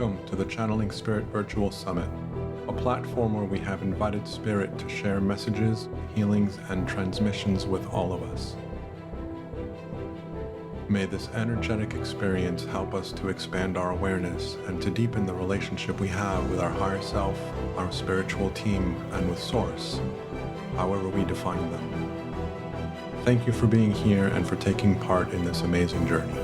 Welcome to the Channeling Spirit Virtual Summit, a platform where we have invited Spirit to share messages, healings, and transmissions with all of us. May this energetic experience help us to expand our awareness and to deepen the relationship we have with our higher self, our spiritual team, and with Source, however we define them. Thank you for being here and for taking part in this amazing journey.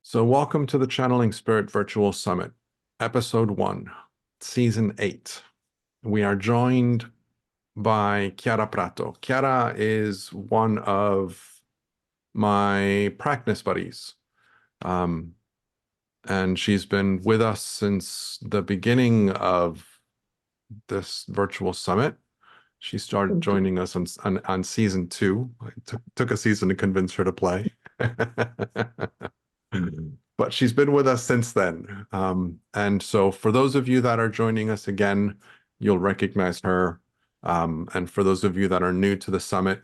So welcome to the Channeling Spirit Virtual Summit, Episode 1, Season 8. We are joined by Chiara Prato. Chiara is one of my practice buddies, and she's been with us since the beginning of this virtual summit. She started joining us on Season 2. It took a season to convince her to play. But she's been with us since then. And so for those of you that are joining us again, you'll recognize her. And for those of you that are new to the summit,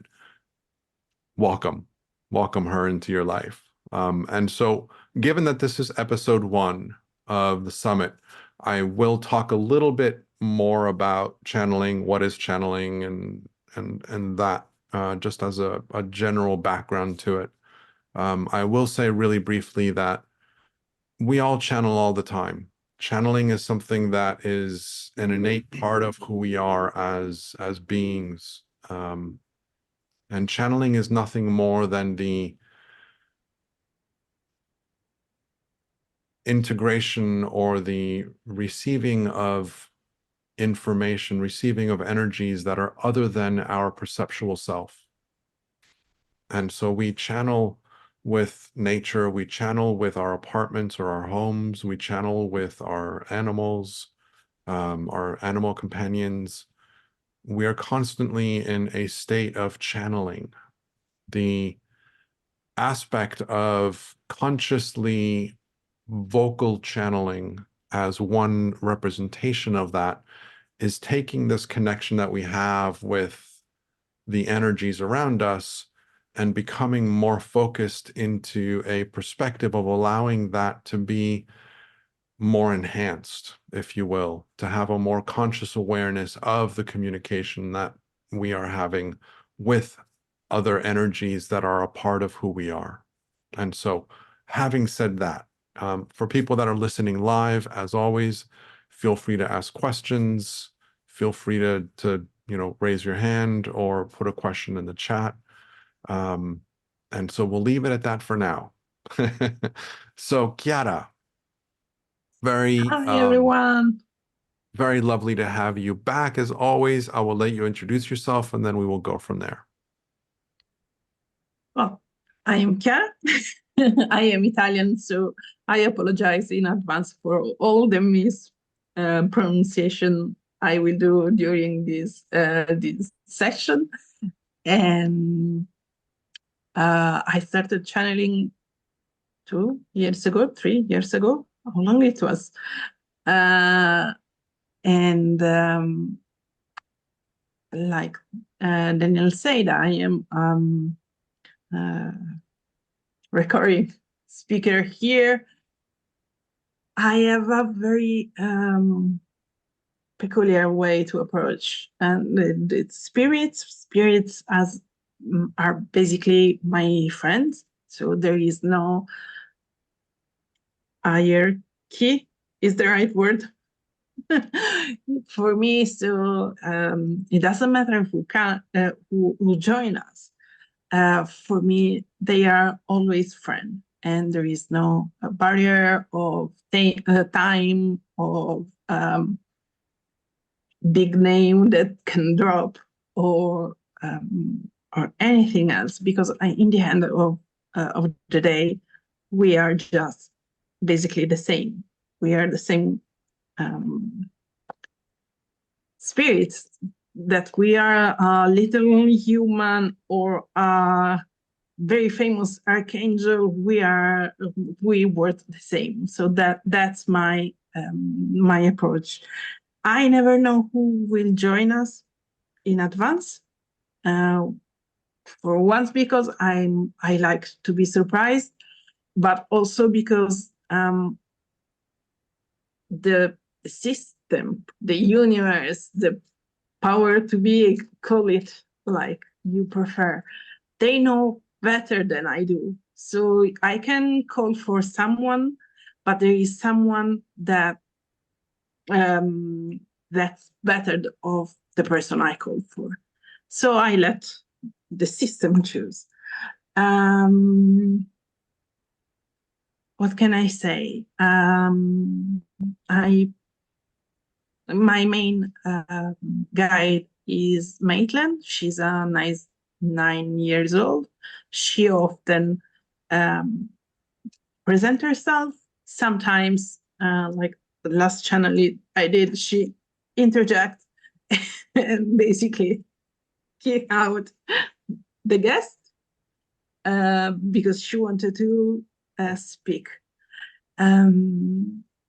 welcome her into your life. And so given that this is episode 1 of the summit, I will talk a little bit more about channeling, what is channeling, and that just as a general background to it. I will say really briefly that we all channel all the time. Channeling is something that is an innate part of who we are as beings. And channeling is nothing more than the integration or the receiving of information, receiving of energies that are other than our perceptual self. And so we channel with nature, we channel with our apartments or our homes, we channel with our animals, our animal companions. We are constantly in a state of channeling. The aspect of consciously vocal channeling as one representation of that is taking this connection that we have with the energies around us and becoming more focused into a perspective of allowing that to be more enhanced, if you will, to have a more conscious awareness of the communication that we are having with other energies that are a part of who we are. And so, having said that, for people that are listening live, as always, feel free to ask questions, feel free to raise your hand or put a question in the chat. And so we'll leave it at that for now. So Chiara, hi everyone. Very lovely to have you back. As always, I will let you introduce yourself and then we will go from there. Well, I am Chiara. I am Italian, so I apologize in advance for all the mispronunciation I will do during this session. And I started channeling 3 years ago, how long it was. Like Daniel said, I am recurring speaker here. I have a very peculiar way to approach, and the spirits are basically my friends. So there is no hierarchy, is the right word for me. So it doesn't matter who join us. For me, they are always friends, and there is no barrier of time of big name that can drop or anything else, because in the end of the day, we are just basically the same. We are the same spirits, that we are a little human or a very famous archangel, we work the same. So that's my my approach. I never know who will join us in advance. For once, because I like to be surprised, but also because the system, the universe, the power to be, call it like you prefer, they know better than I do. So I can call for someone, but there is someone that that's better of the person I call for. So I let the system choose. What can I say? My main guide is Maitland. She's a nice 9 years old. She often presents herself. Sometimes, like the last channel I did, she interjects and basically kick out the guest because she wanted to speak.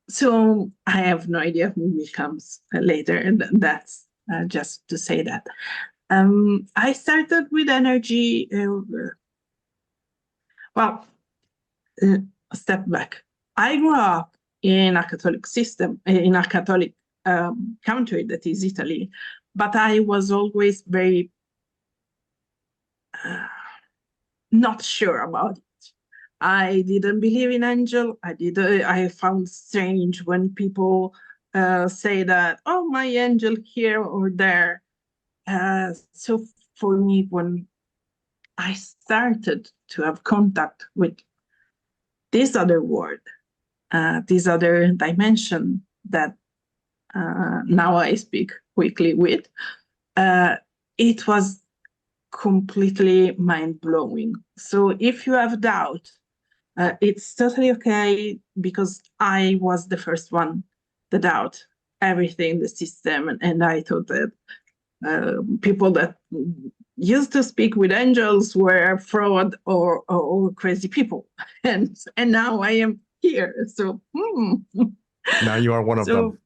So I have no idea who will comes later, and that's just to say that. I started with energy. Well, a step back. I grew up in a Catholic system, in a Catholic country that is Italy, but I was always very not sure about it. I didn't believe in angel. I found strange when people say that, oh, my angel here or there. So for me, when I started to have contact with this other world, this other dimension that now I speak quickly with, it was completely mind-blowing. So if you have doubt, it's totally okay, because I was the first one that doubt everything, the system, and I thought that people that used to speak with angels were fraud or crazy people, and now I am here. So now you are one of them.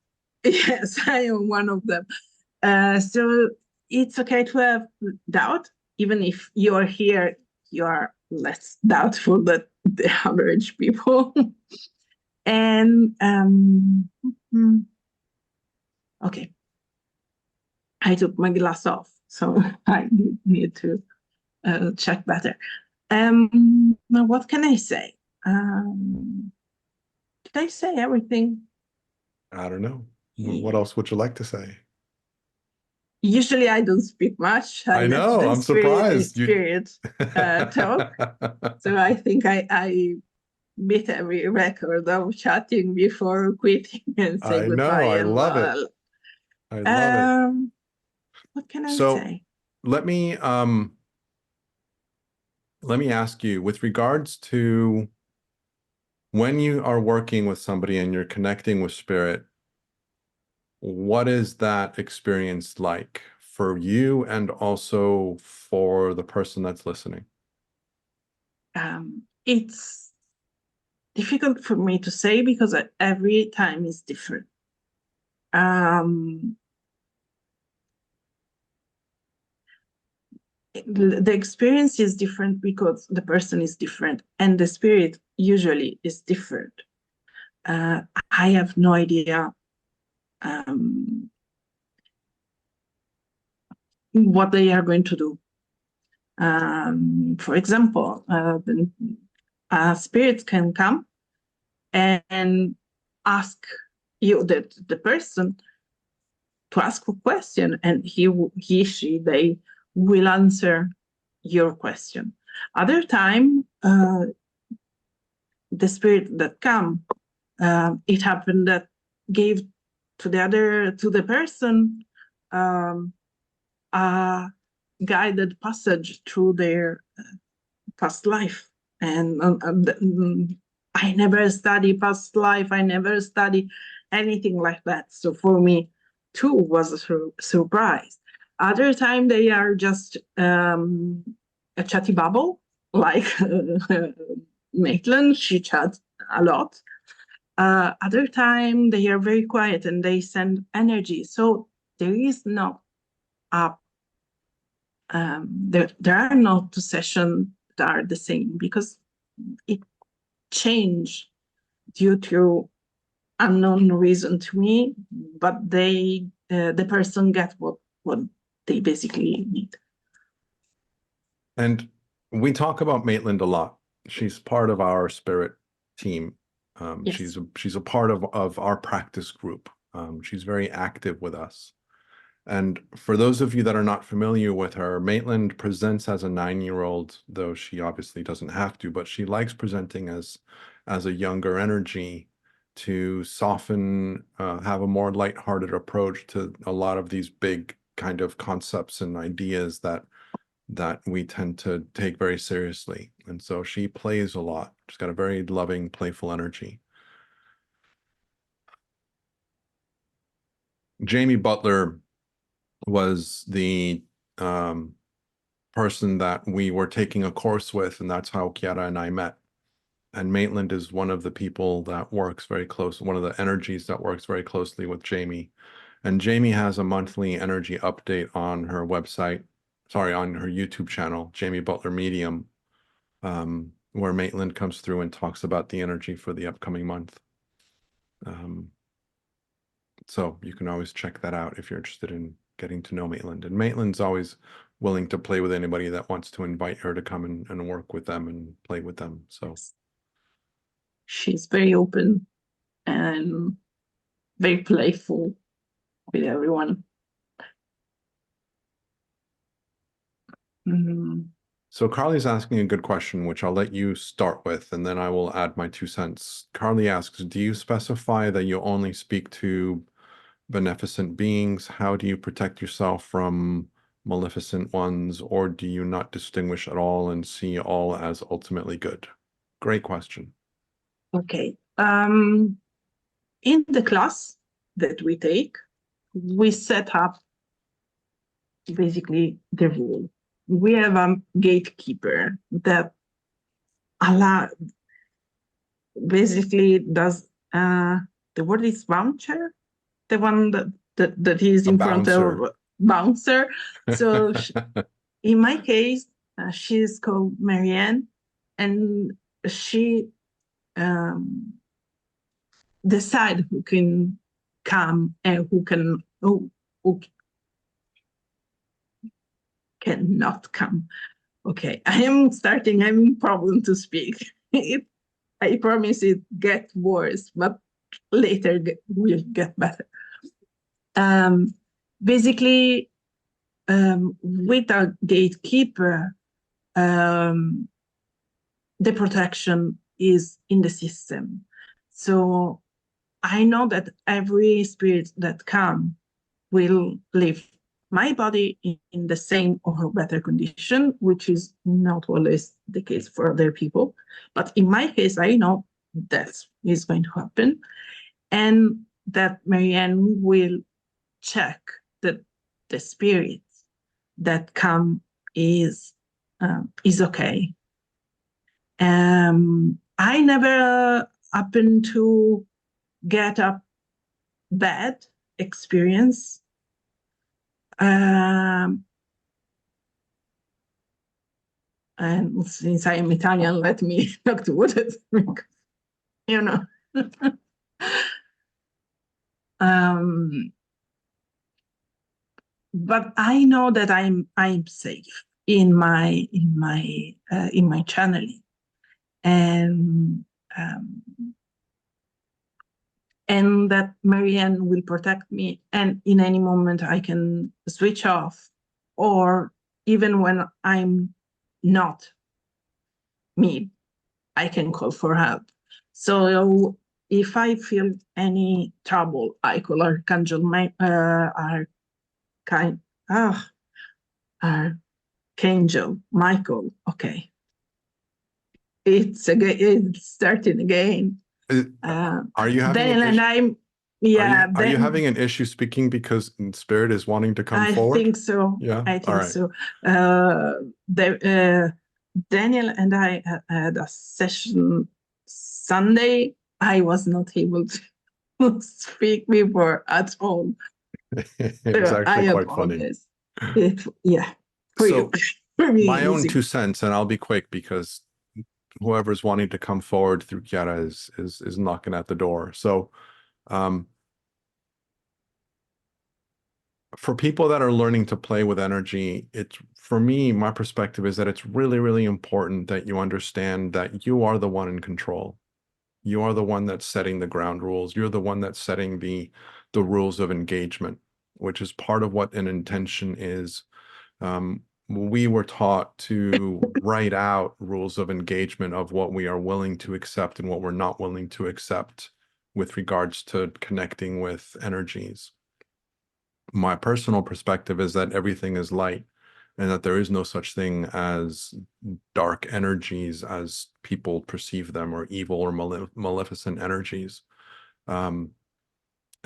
Yes, I am one of them. So it's okay to have doubt, even if you are here. You are less doubtful than the average people. And okay, I took my glass off, so I need to check better. Now, what can I say? Did I say everything? I don't know. What else would you like to say? Usually I don't speak much. I know, I'm surprised. Spirit talk. So I think I beat every record of chatting before quitting and say goodbye. I love it. I love it. What can I say? Let me ask you, with regards to when you are working with somebody and you're connecting with spirit, what is that experience like for you and also for the person that's listening? It's difficult for me to say because every time is different. The experience is different because the person is different, and the spirit usually is different. I have no idea what they are going to do. For example, spirits can come and ask you, the person, to ask a question, and they will answer your question. Other time, the spirit that come, it happened that gave to the person a guided passage through their past life. And I never study past life. I never study anything like that. So for me, too, was a surprise. Other time, they are just a chatty bubble, like Maitland, she chats a lot. Other time they are very quiet and they send energy. So there is not a there are no two sessions that are the same because it changed due to unknown reason to me, but they the person gets what they basically need. And we talk about Maitland a lot. She's part of our spirit team. Yes. She's a part of our practice group. She's very active with us. And for those of you that are not familiar with her, Maitland presents as a 9-year-old, though she obviously doesn't have to, but she likes presenting as a younger energy to soften, have a more lighthearted approach to a lot of these big kind of concepts and ideas that we tend to take very seriously. And so she plays a lot. She's got a very loving, playful energy. Jamie Butler was the person that we were taking a course with, and that's how Chiara and I met. And Maitland is one of the people that works very close, one of the energies that works very closely with Jamie. And Jamie has a monthly energy update on her website, on her YouTube channel, Jamie Butler Medium, where Maitland comes through and talks about the energy for the upcoming month. So you can always check that out if you're interested in getting to know Maitland. And Maitland's always willing to play with anybody that wants to invite her to come and work with them and play with them. So she's very open and very playful with everyone. So Carly's asking a good question, which I'll let you start with, and then I will add my 2 cents. Carly asks, do you specify that you only speak to beneficent beings? How do you protect yourself from maleficent ones, or do you not distinguish at all and see all as ultimately good? Great question. Okay. In the class that we take, we set up basically the rule. We have a gatekeeper that basically does the word is voucher, the one that is in front of bouncer. So in my case, she's called Marianne, and she decide who can come and who cannot come. Okay, I am having problem to speak. I promise it gets worse, but later will get better. Basically, with a gatekeeper, the protection is in the system. So I know that every spirit that comes will live my body in the same or better condition, which is not always the case for other people. But in my case, I know that is going to happen, and that Marianne will check that the spirit that come is okay. I never happened to get a bad experience. And since I am Italian, let me talk to what it, you know. But I know that I'm safe in my channeling, and that Marianne will protect me, and in any moment I can switch off, or even when I'm not me, I can call for help. So if I feel any trouble, I call Archangel Archangel Michael. Okay, it's starting again. Are you having are you having an issue speaking because spirit is wanting to come forward? I think so. Yeah, I think so. Daniel and I had a session Sunday. I was not able to speak before at all. It was I actually quite funny. apologize. Yeah, for you. So For me, my own easy. 2 cents, and I'll be quick because whoever's wanting to come forward through Chiara is knocking at the door. So for people that are learning to play with energy, it's, for me, my perspective is that it's really, really important that you understand that you are the one in control. You are the one that's setting the ground rules. You're the one that's setting the rules of engagement, which is part of what an intention is. We were taught to write out rules of engagement of what we are willing to accept and what we're not willing to accept with regards to connecting with energies. My personal perspective is that everything is light and that there is no such thing as dark energies as people perceive them, or evil or maleficent energies.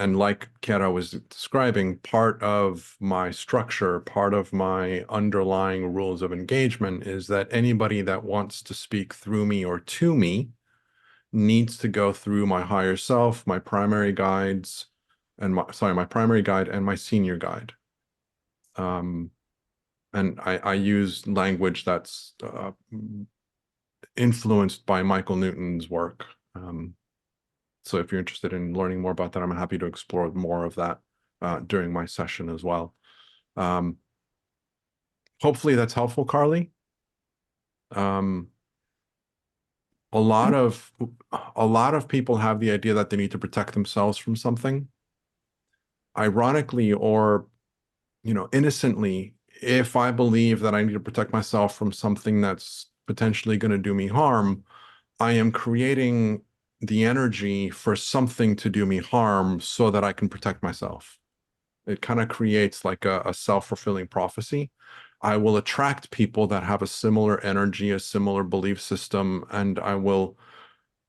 And like Chiara was describing, part of my structure, part of my underlying rules of engagement is that anybody that wants to speak through me or to me needs to go through my higher self, my primary guides, and my primary guide and my senior guide. And I use language that's influenced by Michael Newton's work. So if you're interested in learning more about that, I'm happy to explore more of that during my session as well. Hopefully that's helpful, Carly. A lot of people have the idea that they need to protect themselves from something. Ironically, or innocently, if I believe that I need to protect myself from something that's potentially going to do me harm, I am creating the energy for something to do me harm so that I can protect myself. It kind of creates like a self-fulfilling prophecy. I will attract people that have a similar energy, a similar belief system, and I will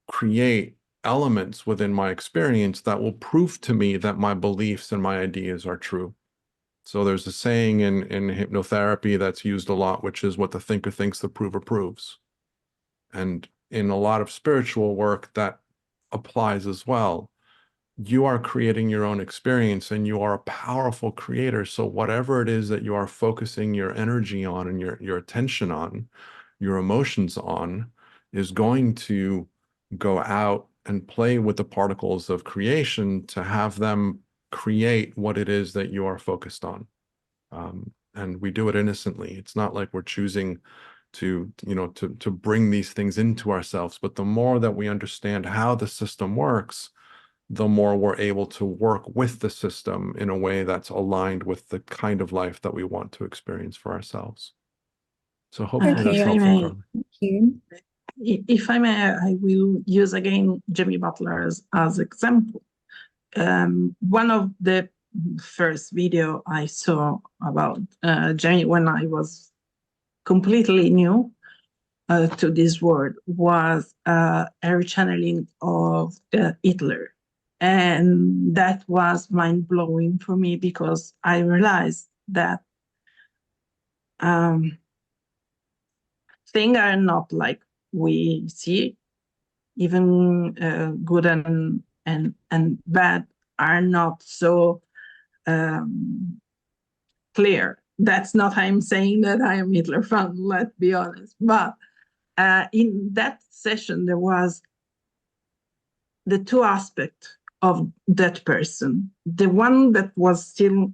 create elements within my experience that will prove to me that my beliefs and my ideas are true. So there's a saying in hypnotherapy that's used a lot, which is, what the thinker thinks, the prover proves. And in a lot of spiritual work, that applies as well. You are creating your own experience and you are a powerful creator. So whatever it is that you are focusing your energy on and your attention on, your emotions on, is going to go out and play with the particles of creation to have them create what it is that you are focused on. And we do it innocently. It's not like we're choosing to bring these things into ourselves. But the more that we understand how the system works, the more we're able to work with the system in a way that's aligned with the kind of life that we want to experience for ourselves. So hopefully that's helpful, Carly. Thank you. If I may, I will use again Jamie Butler as example. One of the first video I saw about Jamie when I was completely new to this world was a rechanneling of Hitler. And that was mind-blowing for me, because I realized that things are not like we see. Even good and bad are not so clear. That's not I'm saying that I am Hitler fan, let's be honest. But in that session, there was the two aspects of that person. The one that was still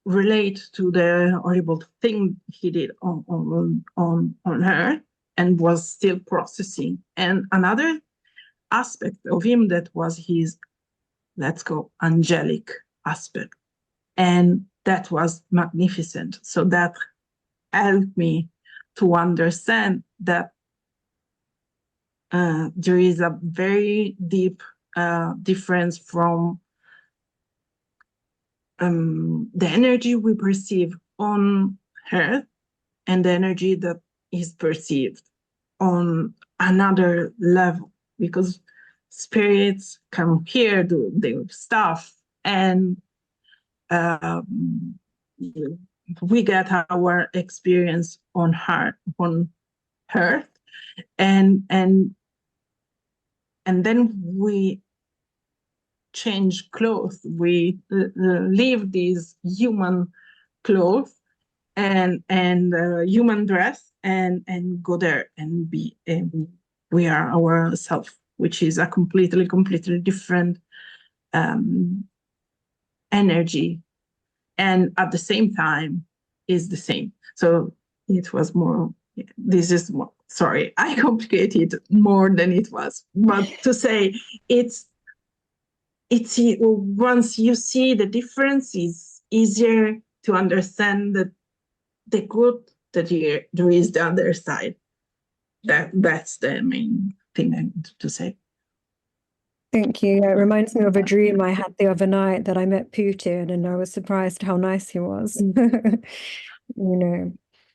relate to the horrible thing he did on her and was still processing. And another aspect of him that was his, let's go, angelic aspect. And that was magnificent. So that helped me to understand that there is a very deep difference from the energy we perceive on Earth and the energy that is perceived on another level, because spirits come here, do their stuff, and we get our experience on Earth, and then we change clothes. We leave these human clothes and human dress and go there and be, we are ourselves, which is a completely different energy, and at the same time is the same. So it was more, this is more, sorry, I complicated more than it was, but to say it's once you see the difference, it's easier to understand that the good that there is the other side. That's the main thing I wanted to say. Thank you. It reminds me of a dream I had the other night that I met Putin, and I was surprised how nice he was.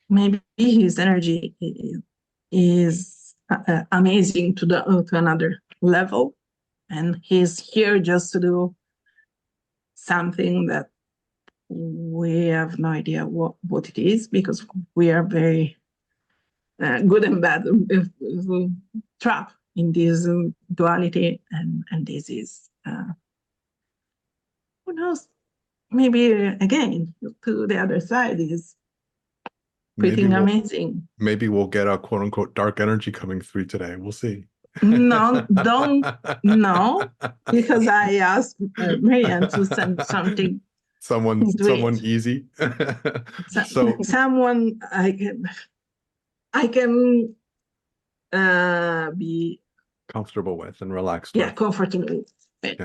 Maybe his energy is amazing to another level, and he's here just to do something that we have no idea what it is, because we are very good and bad trapped in this duality, and this is who knows, maybe again to the other side is pretty amazing. Maybe we'll get a quote unquote dark energy coming through today. We'll see. No, don't, no, because I asked Marianne to send something. Someone easy. Someone I can be comfortable with and relaxed with. Yeah, comfortable with.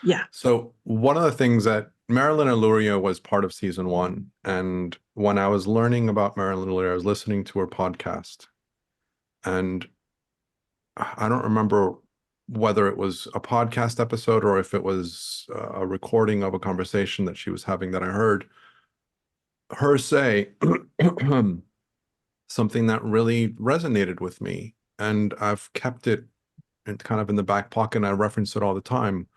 Yeah. So one of the things that Marilyn Alluria was part of season 1, and when I was learning about Marilyn Alluria, I was listening to her podcast, and I don't remember whether it was a podcast episode or if it was a recording of a conversation that she was having, that I heard her say something that really resonated with me, and I've kept it kind of in the back pocket, and I reference it all the time.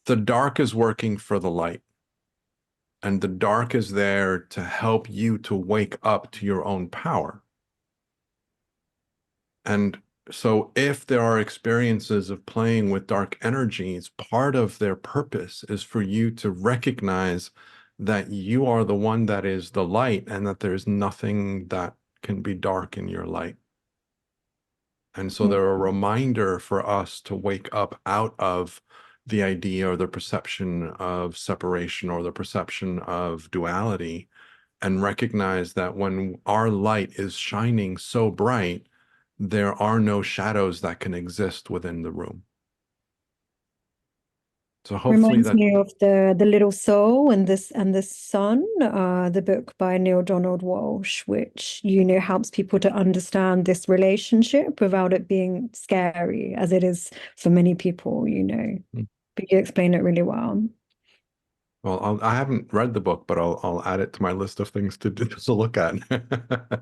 The dark is working for the light, and the dark is there to help you to wake up to your own power. And so if there are experiences of playing with dark energies, part of their purpose is for you to recognize that you are the one that is the light, and that there's nothing that can be dark in your light. And so they're a reminder for us to wake up out of the idea or the perception of separation or the perception of duality, and recognize that when our light is shining so bright, there are no shadows that can exist within the room. So hopefully reminds me of the Little Soul and the Sun, the book by Neil Donald Walsh, which helps people to understand this relationship without it being scary, as it is for many people. But you explain it really well. Well, I haven't read the book, but I'll add it to my list of things to look at.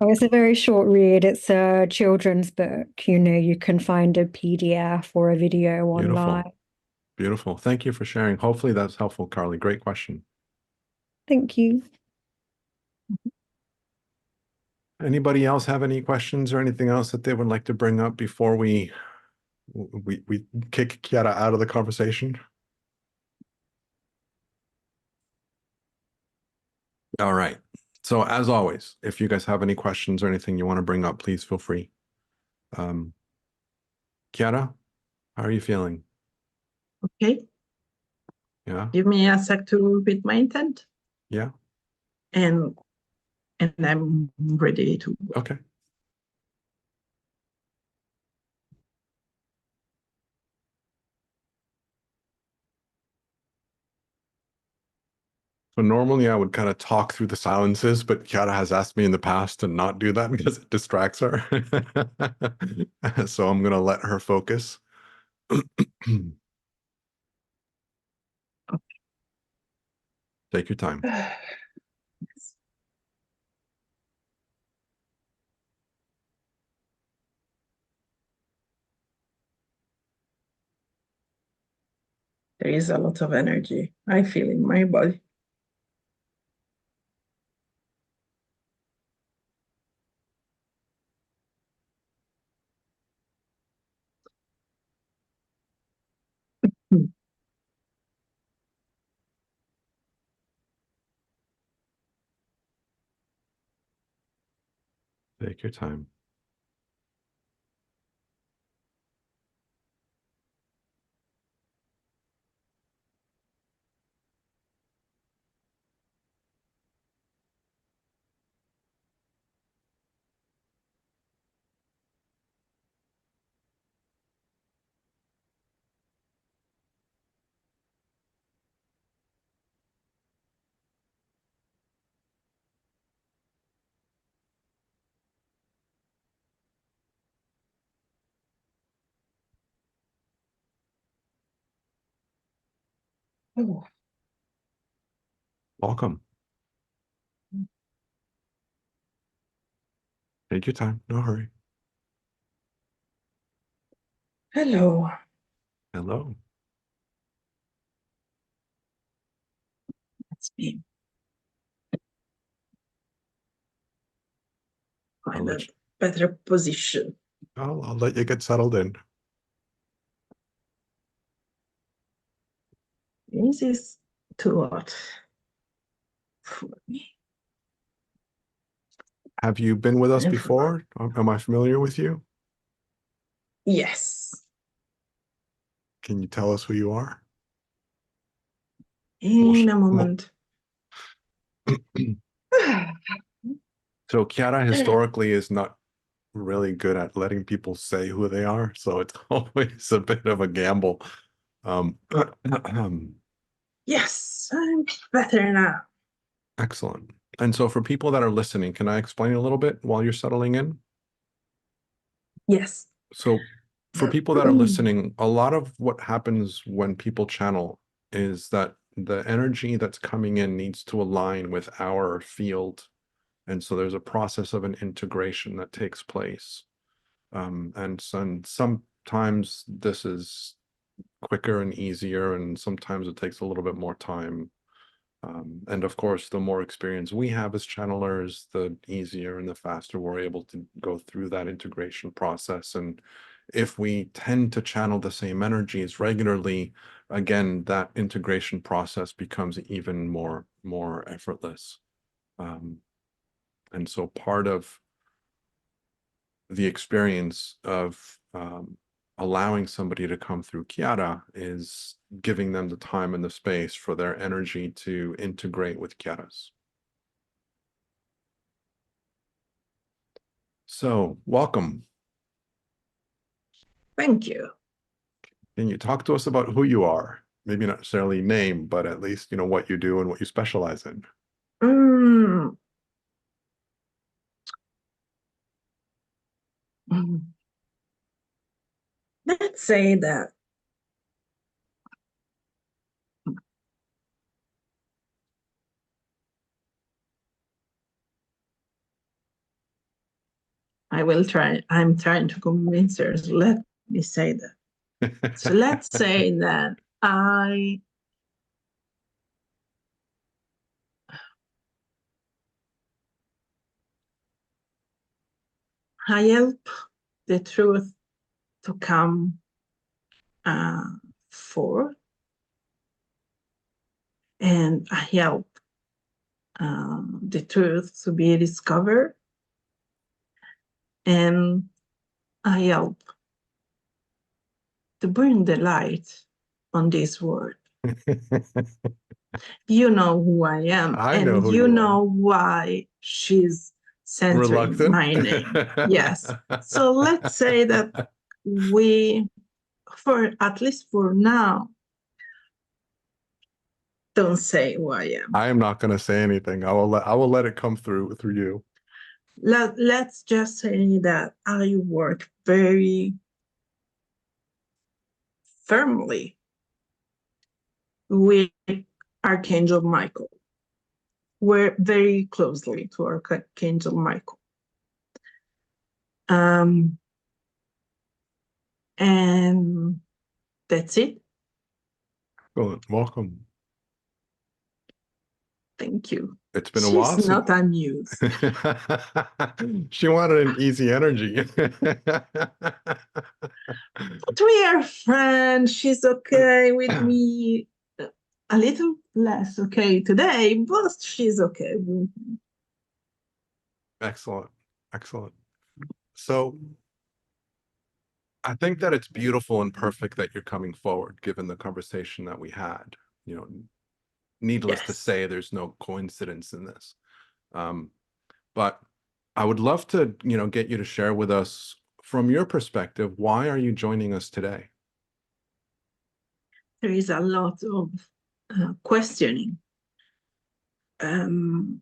It's a very short read. It's a children's book. You can find a PDF or a video online. Beautiful. Thank you for sharing. Hopefully that's helpful, Carly. Great question. Thank you. Anybody else have any questions or anything else that they would like to bring up before we kick Chiara out of the conversation? All right. So as always, if you guys have any questions or anything you want to bring up, please feel free. Chiara, how are you feeling? Okay. Yeah. Give me a sec to repeat my intent. Yeah. And I'm ready to go. Okay. So normally I would kind of talk through the silences, but Chiara has asked me in the past to not do that because it distracts her. So I'm going to let her focus. Okay. Take your time. There is a lot of energy I feel in my body. Take your time. Oh, Welcome. Take your time. No hurry. hello. Hello. Let's be I'll find a let you, better position. I'll let you get settled in. This is too hot for me. Have you been with us Never before? Am I familiar with you? Yes. Can you tell us who you are? In a moment. So Chiara historically is not really good at letting people say who they are, so it's always a bit of a gamble. Yes, I'm better now. Excellent. And so for people that are listening, can I explain a little bit while you're settling in? Yes. So for people that are listening, a lot of what happens when people channel is that the energy that's coming in needs to align with our field. And so there's a process of an integration that takes place. And sometimes this is quicker and easier, and sometimes it takes a little bit more time. And of course, the more experience we have as channelers, the easier and the faster we're able to go through that integration process. And if we tend to channel the same energies regularly, again, that integration process becomes even more effortless. And so part of the experience of allowing somebody to come through Chiara is giving them the time and the space for their energy to integrate with Chiara's. So, welcome. Thank you. Can you talk to us about who you are? Maybe not necessarily name, but at least, what you do and what you specialize in. Mm. Let's say that I'm trying to convince her. So let me say that. So let's say that I help the truth to come forth, and I help the truth to be discovered, and I help to bring the light on this world. You know who I am, I know and who you you know are. why she's centering Reluctant? my name. Yes. So let's say that we, for at least for now, don't say who I am. I am not going to say anything. I will let it come through you. Let's just say that I work very firmly with Archangel Michael. We're very closely to Archangel Michael. And that's it. Well, welcome. Thank you. It's been a while. She's not amused. She wanted an easy energy. But we are friends. She's okay with me. A little less okay today, but she's okay with me. Excellent. Excellent. So I think that it's beautiful and perfect that you're coming forward, given the conversation that we had. You know, needless to Yes. say, there's no coincidence in this. But I would love to, get you to share with us, from your perspective, why are you joining us today? There is a lot of questioning around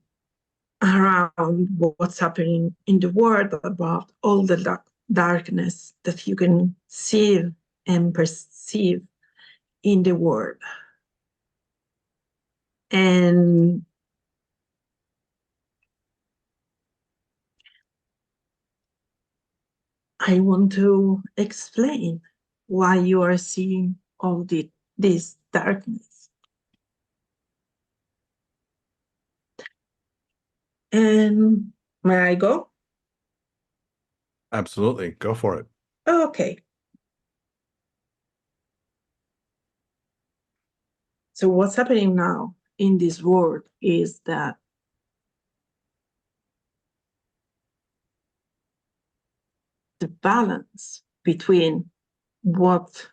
what's happening in the world, about all the darkness that you can see and perceive in the world. And I want to explain why you are seeing all this darkness. And may I go? Absolutely. Go for it. Okay. So what's happening now in this world is that the balance between what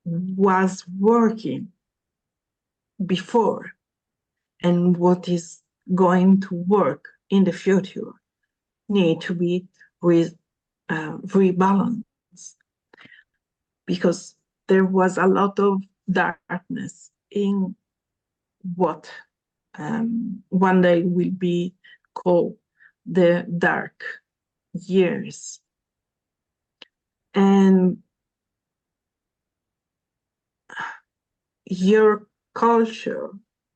was working before and what is going to work in the future need to be rebalanced, because there was a lot of darkness in what one day will be called the dark years. And your culture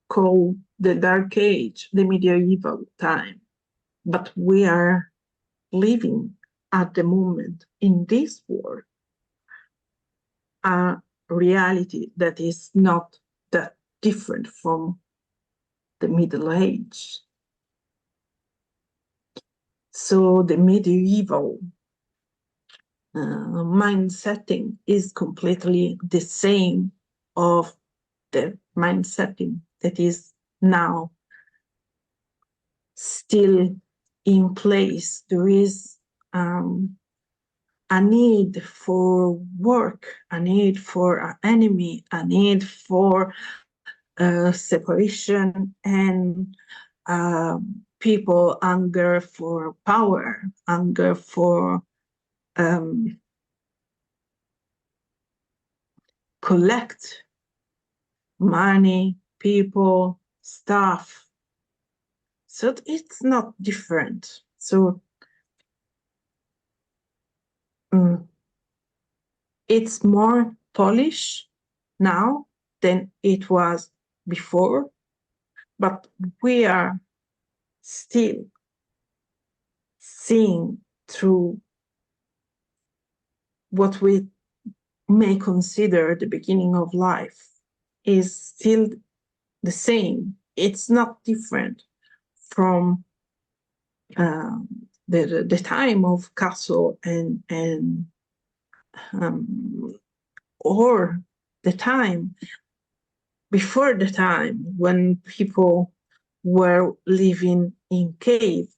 called the Dark Age, the medieval time, but we are living at the moment in this world a reality that is not that different from the Middle Age. So the medieval mindsetting is completely the same of the mindsetting that is now still in place. There is a need for work, a need for an enemy, a need for separation, and people hunger for power, hunger for collect money, people, stuff. So it's not different. So it's more Polish now than it was before, but we are still seeing through what we may consider the beginning of life is still the same. It's not different from the time of castle and or the time before, the time when people were living in cave.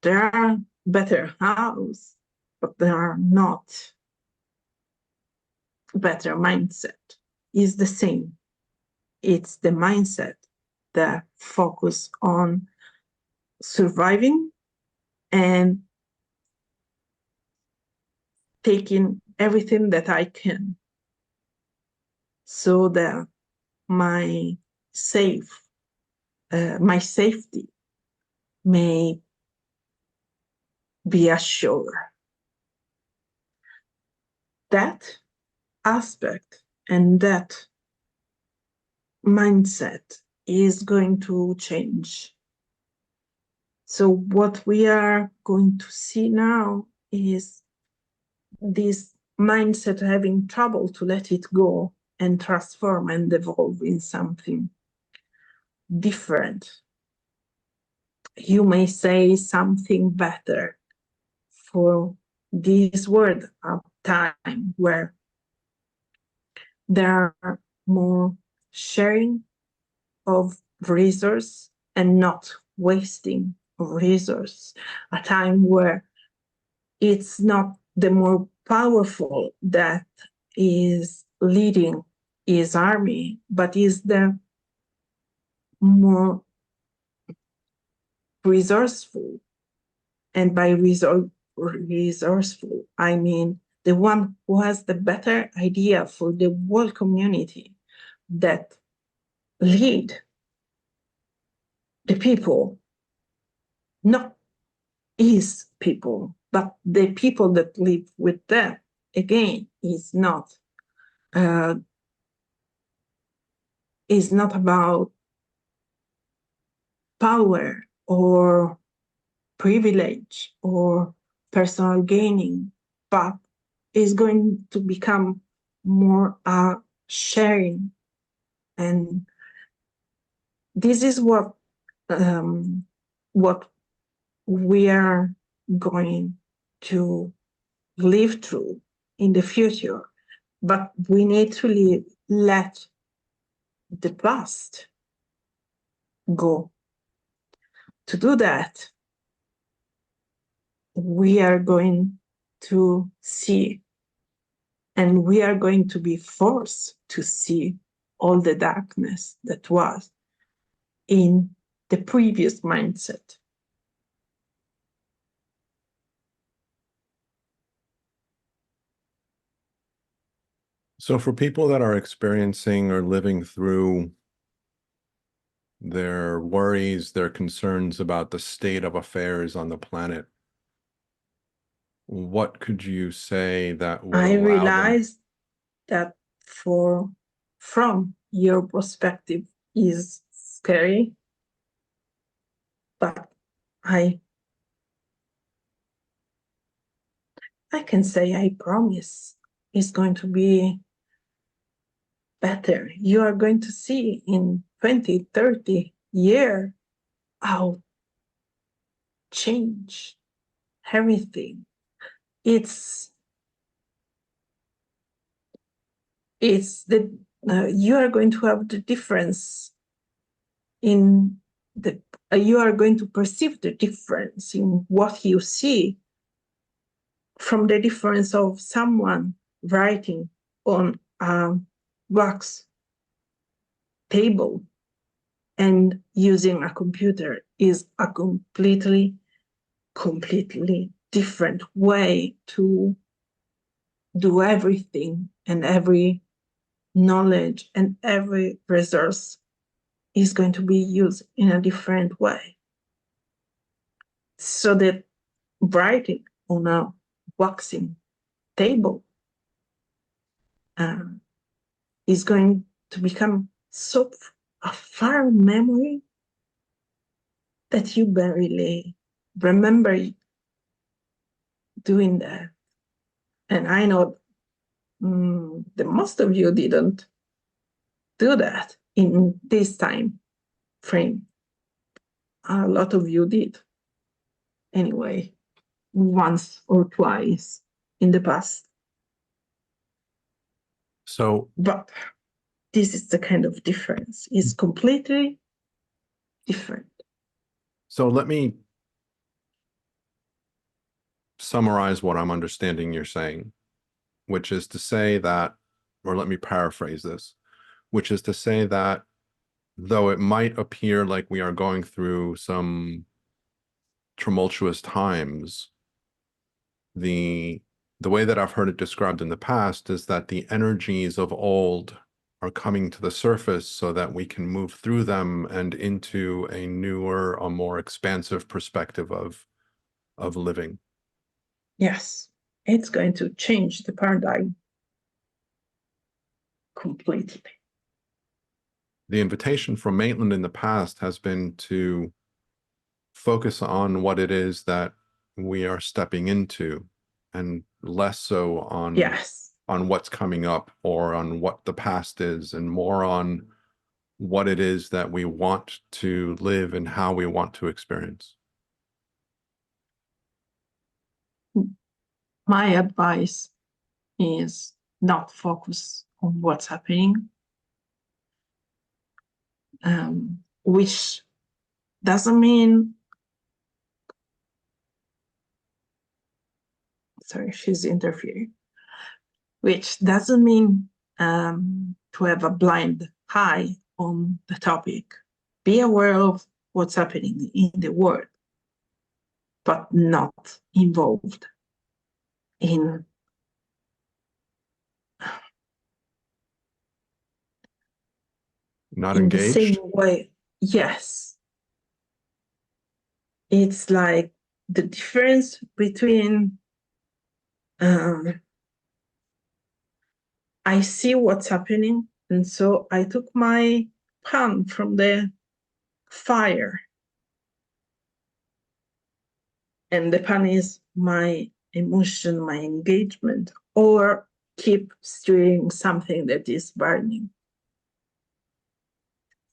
There are better houses, but there are not better mindset. Is the same. It's the mindset that focus on surviving and taking everything that I can, so that my safety may be assured. That aspect and that mindset is going to change. So what we are going to see now is this mindset having trouble to let it go and transform and evolve in something different. You may say something better for this world of time where there are more sharing of resource and not wasting resource, a time where it's not the more powerful that is leading his army, but is the more resourceful. And by resourceful, I mean the one who has the better idea for the whole community, that lead the people, not his people, but the people that live with them. Again, is not about power or privilege or personal gaining, but is going to become more sharing. And this is what we are going to live through in the future. But we need to let the past go. To do that, we are going to see, and we are going to be forced to see all the darkness that was in the previous mindset. So for people that are experiencing or living through their worries, their concerns about the state of affairs on the planet, what could you say that would I allow realized that from your perspective is scary, but I can say I promise it's going to be better. You are going to see in 20, 30 years how change everything. It's the you are going to have the difference in the you are going to perceive the difference in what you see from the difference of someone writing on a wax table and using a computer is a completely different way to do everything, and every knowledge and every resource is going to be used in a different way. So that writing on a waxing table is going to become so a far memory that you barely remember doing that. And I know the most of you didn't do that in this time frame. A lot of you did anyway, once or twice in the past. So, but this is the kind of difference. It's completely different. So let me summarize what I'm understanding you're saying, which is to say that, or let me paraphrase this, which is to say that though it might appear like we are going through some tumultuous times, the way that I've heard it described in the past is that the energies of old are coming to the surface so that we can move through them and into a newer, a more expansive perspective of living. Yes, it's going to change the paradigm completely. The invitation from Maitland in the past has been to focus on what it is that we are stepping into, and less so on what's coming up or on what the past is, and more on what it is that we want to live and how we want to experience. My advice is not focus on what's happening, which doesn't mean sorry, she's interfering, which doesn't mean to have a blind eye on the topic. Be aware of what's happening in the world, but not involved in Not in the same engaged? way. Yes. It's like the difference between I see what's happening, and so I took my pan from the fire, and the pan is my emotion, my engagement, or keep stirring something that is burning.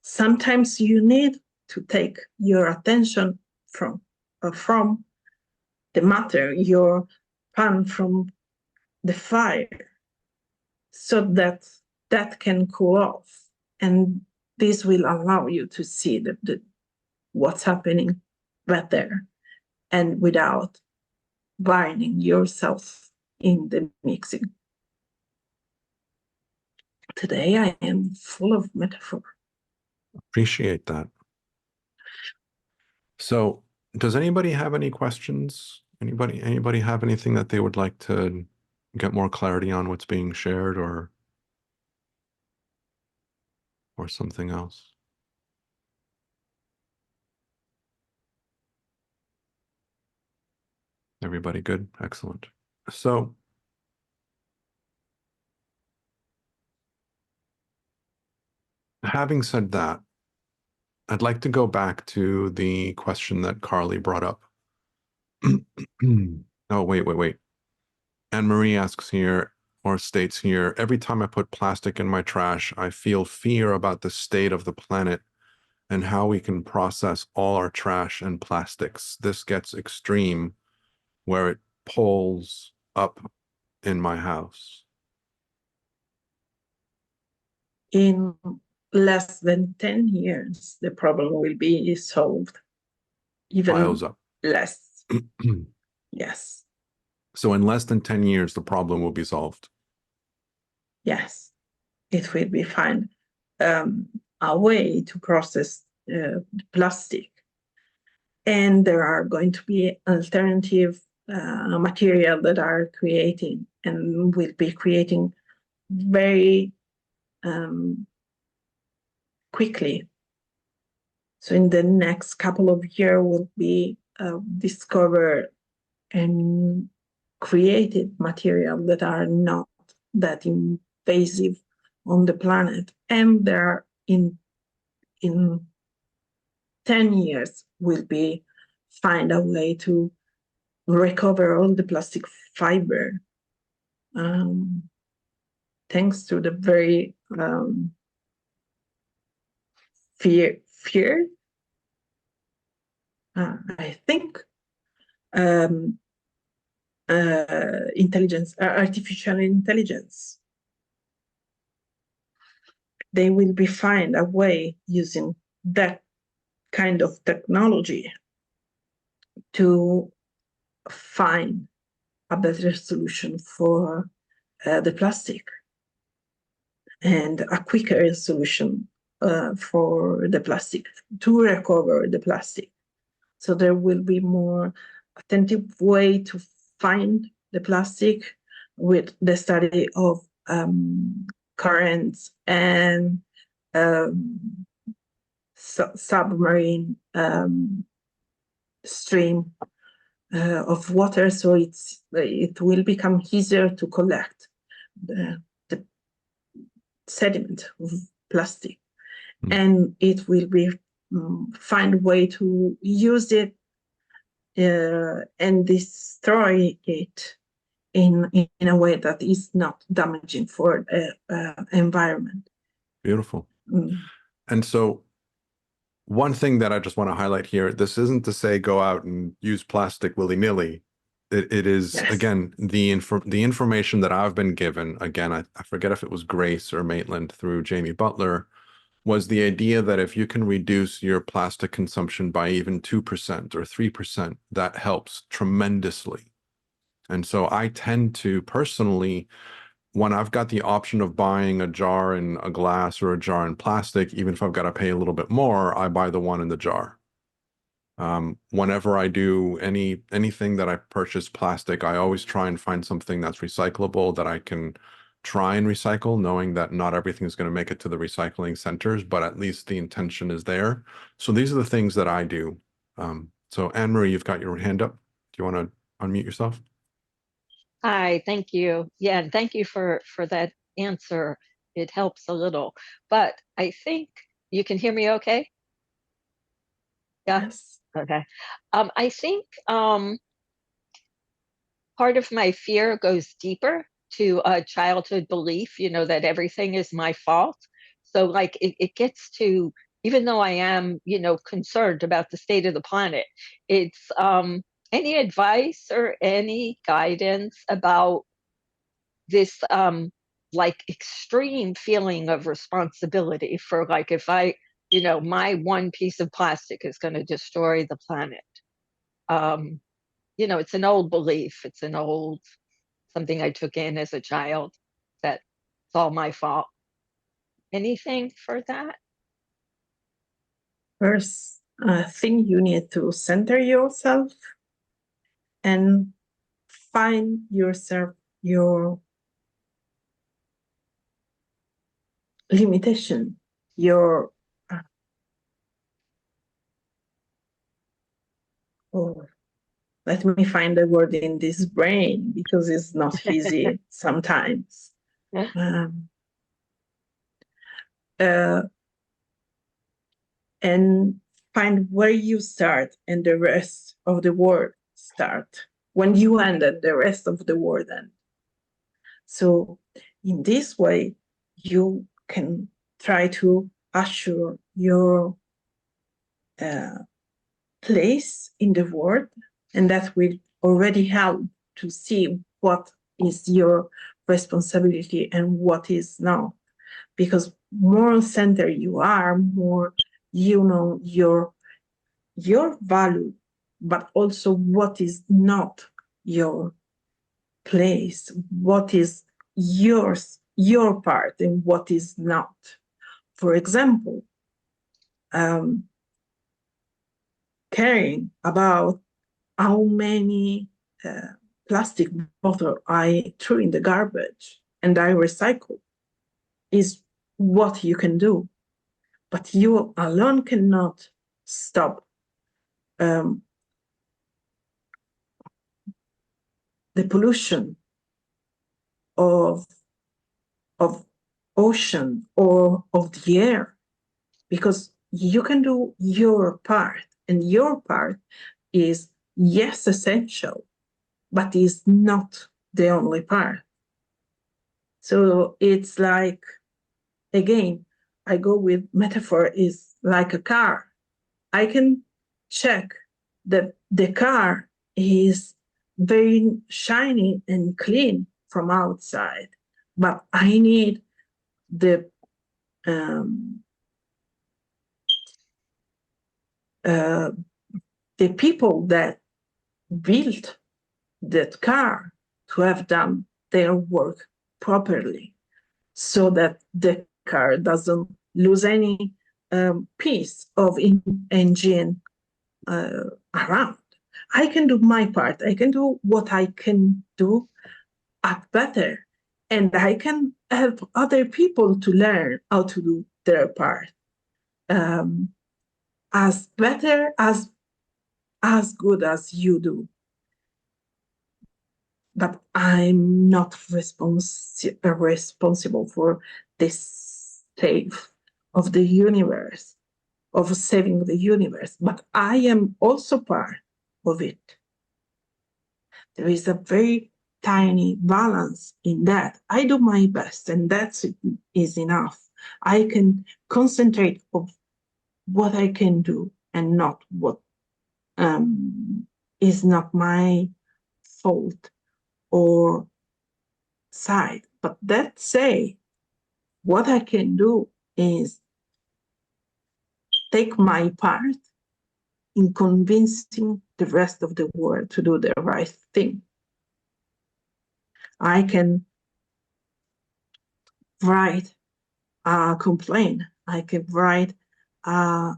Sometimes you need to take your attention from the matter, your pan from the fire, so that that can cool off, and this will allow you to see what's happening better and without burning yourself in the mixing. Today I am full of metaphor. Appreciate that. So does anybody have any questions? Anybody have anything that they would like to get more clarity on what's being shared, or something else? Everybody good? Excellent. So having said that, I'd like to go back to the question that Carly brought up. Oh, wait. Anne-Marie asks here, or states here, every time I put plastic in my trash, I feel fear about the state of the planet and how we can process all our trash and plastics. This gets extreme where it pulls up in my house. In less than 10 years, the problem will be solved. Even Piles up. less. Yes. So in less than 10 years, the problem will be solved. Yes, it will be fine. A way to process plastic. And there are going to be alternative material that are creating and will be creating very quickly. So in the next couple of years will be discovered and created material that are not that invasive on the planet, and there in 10 years will be find a way to recover all the plastic fiber, thanks to the very fear I think intelligence, artificial intelligence. They will be find a way using that kind of technology to find a better solution for the plastic and a quicker solution for the plastic, to recover the plastic. So there will be more attentive way to find the plastic with the study of currents and submarine stream of water, so it will become easier to collect the sediment of plastic, and it will be find a way to use it and destroy it in a way that is not damaging for the environment. Beautiful. And so one thing that I just want to highlight here, this isn't to say go out and use plastic willy-nilly. It is, yes, again, the information that I've been given, again, I forget if it was Grace or Maitland through Jamie Butler, was the idea that if you can reduce your plastic consumption by even 2% or 3%, that helps tremendously. And so I tend to personally, when I've got the option of buying a jar in a glass or a jar in plastic, even if I've got to pay a little bit more, I buy the one in the jar. Whenever I do anything that I purchase plastic, I always try and find something that's recyclable that I can try and recycle, knowing that not everything is going to make it to the recycling centers, but at least the intention is there. So these are the things that I do. So Anne-Marie, you've got your hand up. Do you want to unmute yourself? Hi, thank you. Yeah, and thank you for that answer. It helps a little. But I think you can hear me okay? Yeah. Yes. Okay. I think part of my fear goes deeper to a childhood belief, that everything is my fault. So like it gets to, even though I am, concerned about the state of the planet, it's any advice or any guidance about this like extreme feeling of responsibility for, like, if I, my one piece of plastic is going to destroy the planet. It's an old belief. It's an old something I took in as a child, that it's all my fault. Anything for that? First, I think you need to center yourself and find yourself, your limitation, your let me find the word in this brain, because it's not easy sometimes. And find where you start and the rest of the world start. When you end it, the rest of the world ends. So in this way, you can try to assure your place in the world, and that will already help to see what is your responsibility and what is not. Because more centered you are, more you know your value, but also what is not your place, what is yours, your part, and what is not. For example, caring about how many plastic bottles I threw in the garbage and I recycle is what you can do. But you alone cannot stop the pollution of ocean or of the air, because you can do your part, and your part is, yes, essential, but is not the only part. So it's like, again, I go with metaphor is like a car. I can check that the car is very shiny and clean from outside, but I need the people that built that car to have done their work properly, so that the car doesn't lose any piece of engine around. I can do my part. I can do what I can do at better, and I can help other people to learn how to do their part as better, as good as you do. But I'm not responsible for this state of the universe, of saving the universe, but I am also part of it. There is a very tiny balance in that. I do my best, and that is enough. I can concentrate on what I can do and not what is not my fault or side. But that say, what I can do is take my part in convincing the rest of the world to do the right thing. I can write a complaint. I can write a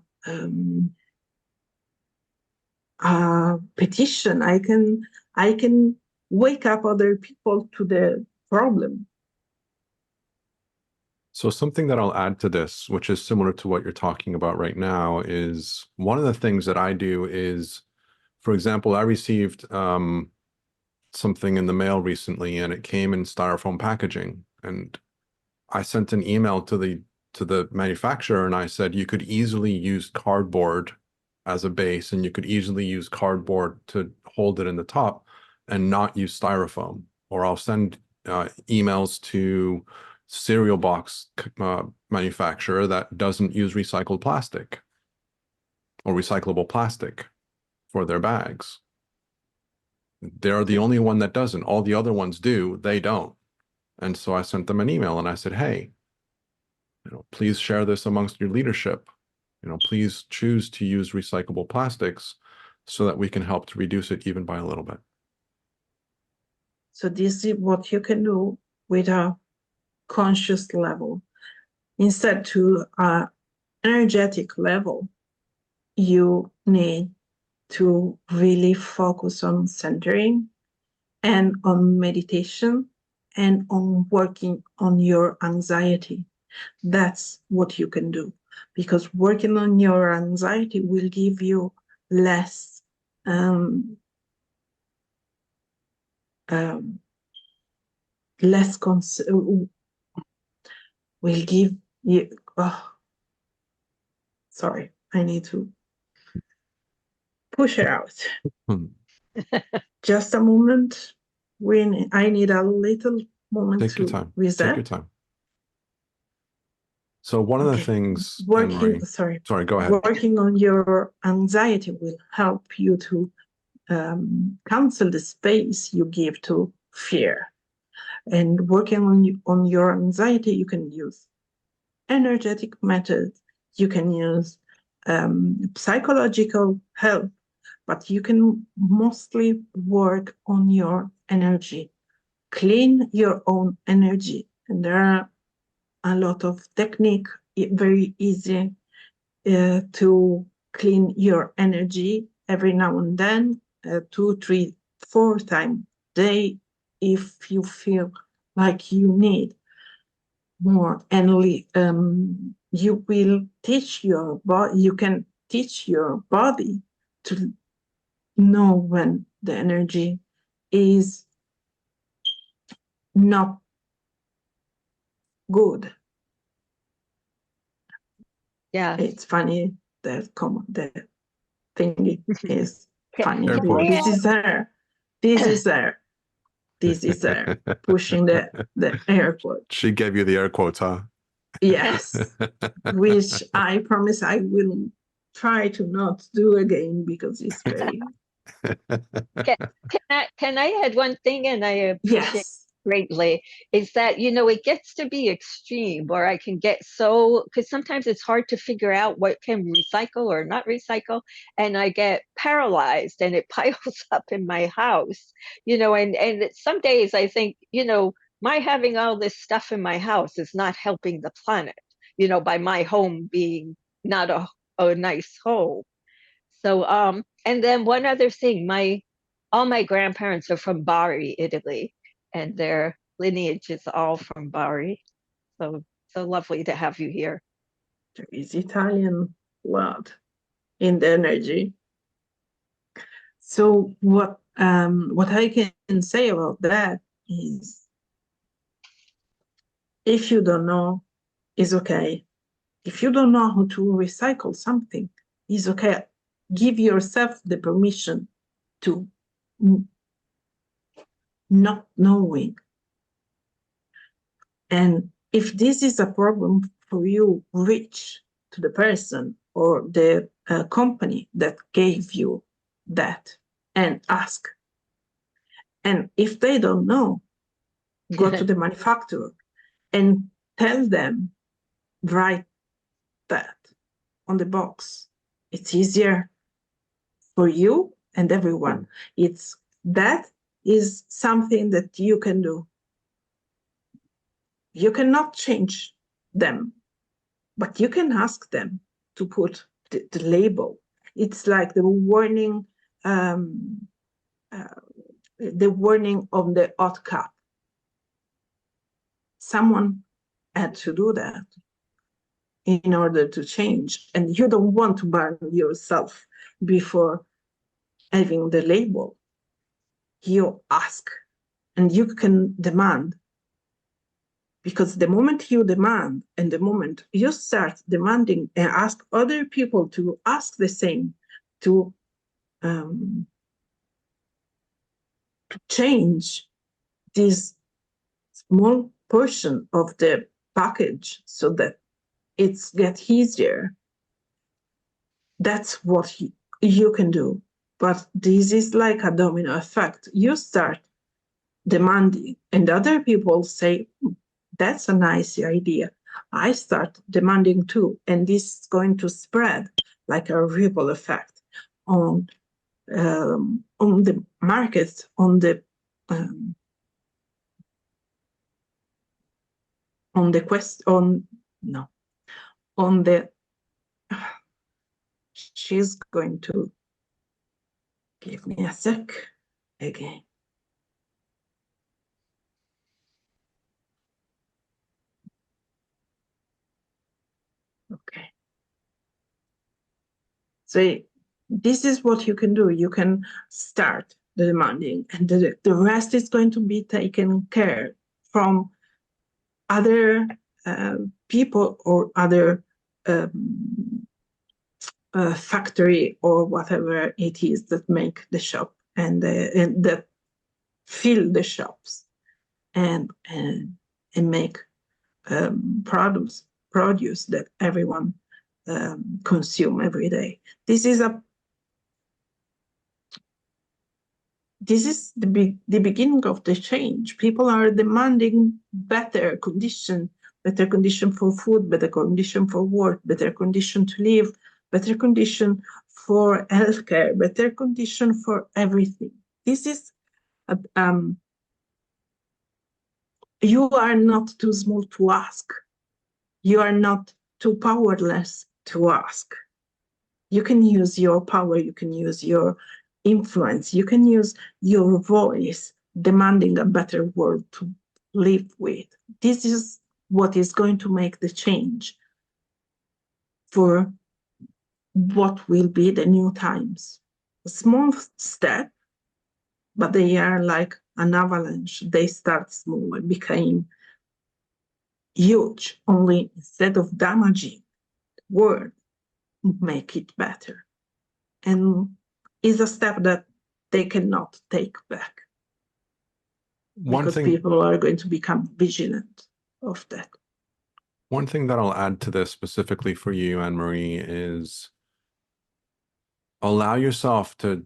petition. I can wake up other people to the problem. So something that I'll add to this, which is similar to what you're talking about right now, is one of the things that I do is, for example, I received something in the mail recently, and it came in styrofoam packaging, and I sent an email to the manufacturer, and I said you could easily use cardboard as a base, and you could easily use cardboard to hold it in the top and not use styrofoam. Or I'll send emails to cereal box manufacturer that doesn't use recycled plastic or recyclable plastic for their bags. They're the only one that doesn't. All the other ones do, they don't. And so I sent them an email and I said, hey, please share this amongst your leadership. Please choose to use recyclable plastics so that we can help to reduce it even by a little bit. So this is what you can do with a conscious level. Instead to an energetic level, you need to really focus on centering and on meditation and on working on your anxiety. That's what you can do, because working on your anxiety will give you less will give you, sorry, I need to push it out. Just a moment. I need a little moment Take your to time. reset. Take your time. So one of the things, sorry, go ahead. Working on your anxiety will help you to cancel the space you give to fear. And working on your anxiety, you can use energetic methods, you can use psychological help, but you can mostly work on your energy. Clean your own energy. And there are a lot of technique, very easy to clean your energy every now and then, 2, 3, 4 times a day, if you feel like you need more. And you will teach your body, you can teach your body to know when the energy is not good. Yeah, it's funny that the thing is funny. This is there. Pushing the air quote. She gave you the air quotes, huh? Yes, which I promise I will try to not do again, because it's very. Can I add one thing? And I appreciate Yes. greatly, is that, it gets to be extreme where I can get because sometimes it's hard to figure out what can recycle or not recycle, and I get paralyzed and it piles up in my house, and some days I think, my having all this stuff in my house is not helping the planet, by my home being not a nice home. So and then one other thing, all my grandparents are from Bari, Italy, and their lineage is all from Bari. So lovely to have you here. There is Italian blood in the energy. So what I can say about that is, if you don't know, it's okay. If you don't know how to recycle something, it's okay. Give yourself the permission to not knowing. And if this is a problem for you, reach to the person or the company that gave you that and ask. And if they don't know, go to the manufacturer and tell them, write that on the box. It's easier for you and everyone. That is something that you can do. You cannot change them, but you can ask them to put the label. It's like the warning on the hot cup. Someone had to do that in order to change, and you don't want to burn yourself before having the label. You ask, and you can demand, because the moment you demand and the moment you start demanding and ask other people to ask the same, to change this small portion of the package so that it's get easier, that's what you can do. But this is like a domino effect. You start demanding, and other people say, that's a nice idea. I start demanding too, and this is going to spread like a ripple effect on the market, on the she's going to give me a sec again. Okay. So this is what you can do. You can start the demanding, and the rest is going to be taken care from other people or other factory or whatever it is that make the shop and that fill the shops and make produce that everyone consume every day. This is the beginning of the change. People are demanding better condition for food, better condition for work, better condition to live, better condition for healthcare, better condition for everything. This is you are not too small to ask. You are not too powerless to ask. You can use your power, you can use your influence, you can use your voice, demanding a better world to live with. This is what is going to make the change for what will be the new times. A small step, but they are like an avalanche. They start small and became huge, only instead of damaging the world, make it better. And is a step that they cannot take back. Because people are going to become vigilant of that. One thing that I'll add to this specifically for you, Anne-Marie, is allow yourself to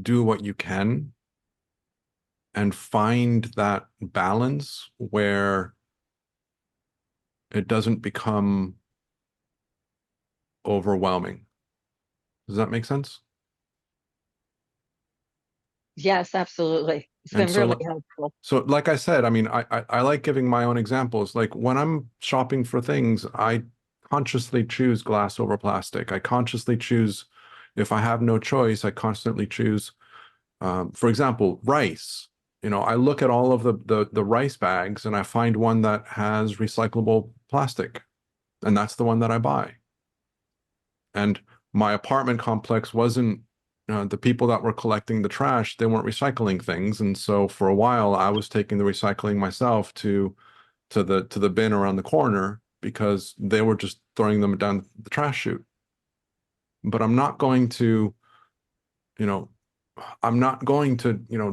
do what you can and find that balance where it doesn't become overwhelming. Does that make sense? Yes, absolutely. It's been really helpful. So like I said, I mean, I like giving my own examples. Like when I'm shopping for things, I consciously choose glass over plastic. I consciously choose, if I have no choice, I constantly choose, for example, rice. You know, I look at all of the rice bags and I find one that has recyclable plastic, and that's the one that I buy. And my apartment complex wasn't, the people that were collecting the trash, they weren't recycling things. And so for a while I was taking the recycling myself to the bin around the corner because they were just throwing them down the trash chute. But I'm not going to,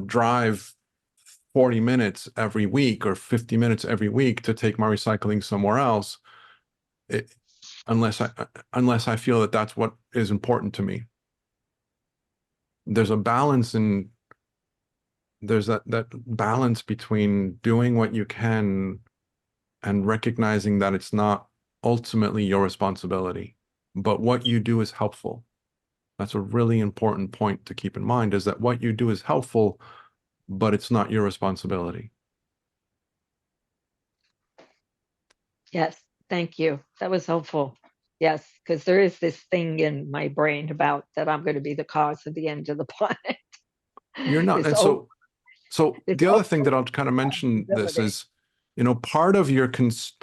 drive 40 minutes every week or 50 minutes every week to take my recycling somewhere else, unless I feel that that's what is important to me. There's a balance there's that balance between doing what you can and recognizing that it's not ultimately your responsibility, but what you do is helpful. That's a really important point to keep in mind, is that what you do is helpful, but it's not your responsibility. Yes, thank you. That was helpful. Yes, because there is this thing in my brain about that I'm going to be the cause of the end of the planet. You're not. This And old, so this the other old thing that I'll kind of mention this ability. is, you know, part of your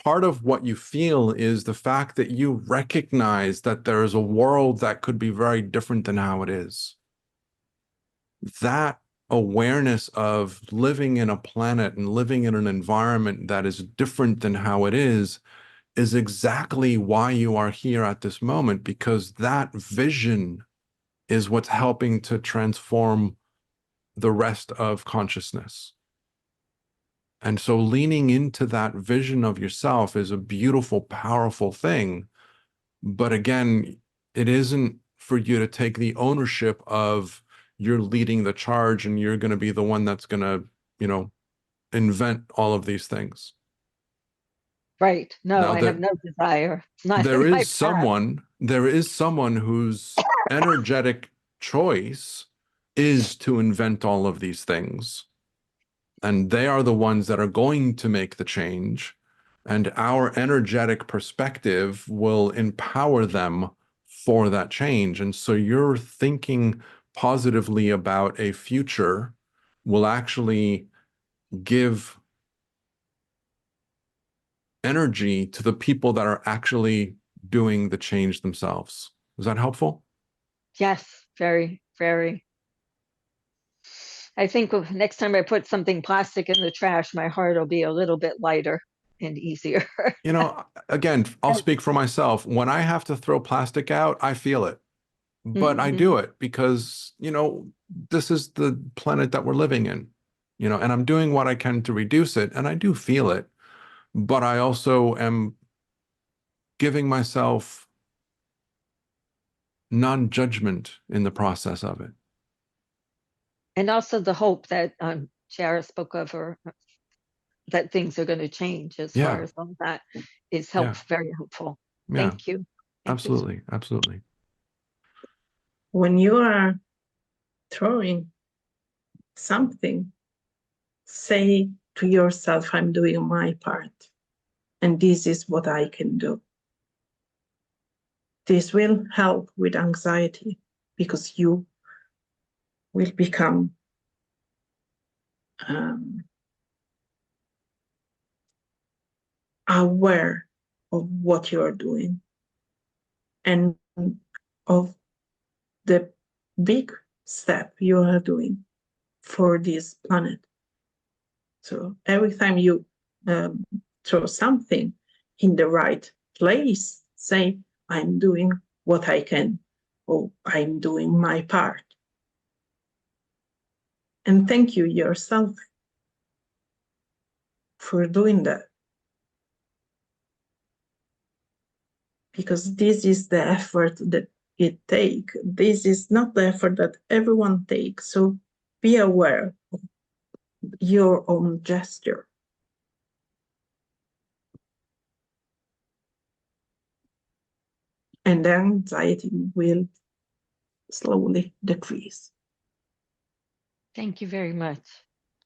part of what you feel is the fact that you recognize that there is a world that could be very different than how it is. That awareness of living in a planet and living in an environment that is different than how it is exactly why you are here at this moment, because that vision is what's helping to transform the rest of consciousness. And so leaning into that vision of yourself is a beautiful, powerful thing. But again, it isn't for you to take the ownership of you're leading the charge and you're going to be the one that's going to, you know, invent all of these things. Right. No, Now I have that no desire. It's not in my path. there is someone whose energetic choice is to invent all of these things. And they are the ones that are going to make the change. And our energetic perspective will empower them for that change. And so you're thinking positively about a future will actually give energy to the people that are actually doing the change themselves. Is that helpful? Yes, very, very. I think next time I put something plastic in the trash, my heart will be a little bit lighter and easier. You know, again, I'll speak for myself. When I have to throw plastic out, I feel it. But I Mhm. do it because, you know, this is the planet that we're living in, you know, and I'm doing what I can to reduce it. And I do feel it, but I also am giving myself non-judgment in the process of it. And also the hope that Chiara spoke of, or that things are going to change as far Yeah. as all that is Yeah. very helpful. Yeah. Thank you. Thank you. Absolutely. Absolutely. When you are throwing something, say to yourself, I'm doing my part, and this is what I can do. This will help with anxiety because you will become aware of what you are doing and of the big step you are doing for this planet. So every time you throw something in the right place, say, I'm doing what I can, or I'm doing my part. And thank you yourself for doing that. Because this is the effort that it takes. This is not the effort that everyone takes. So be aware of your own gesture. And then anxiety will slowly decrease. Thank you very much.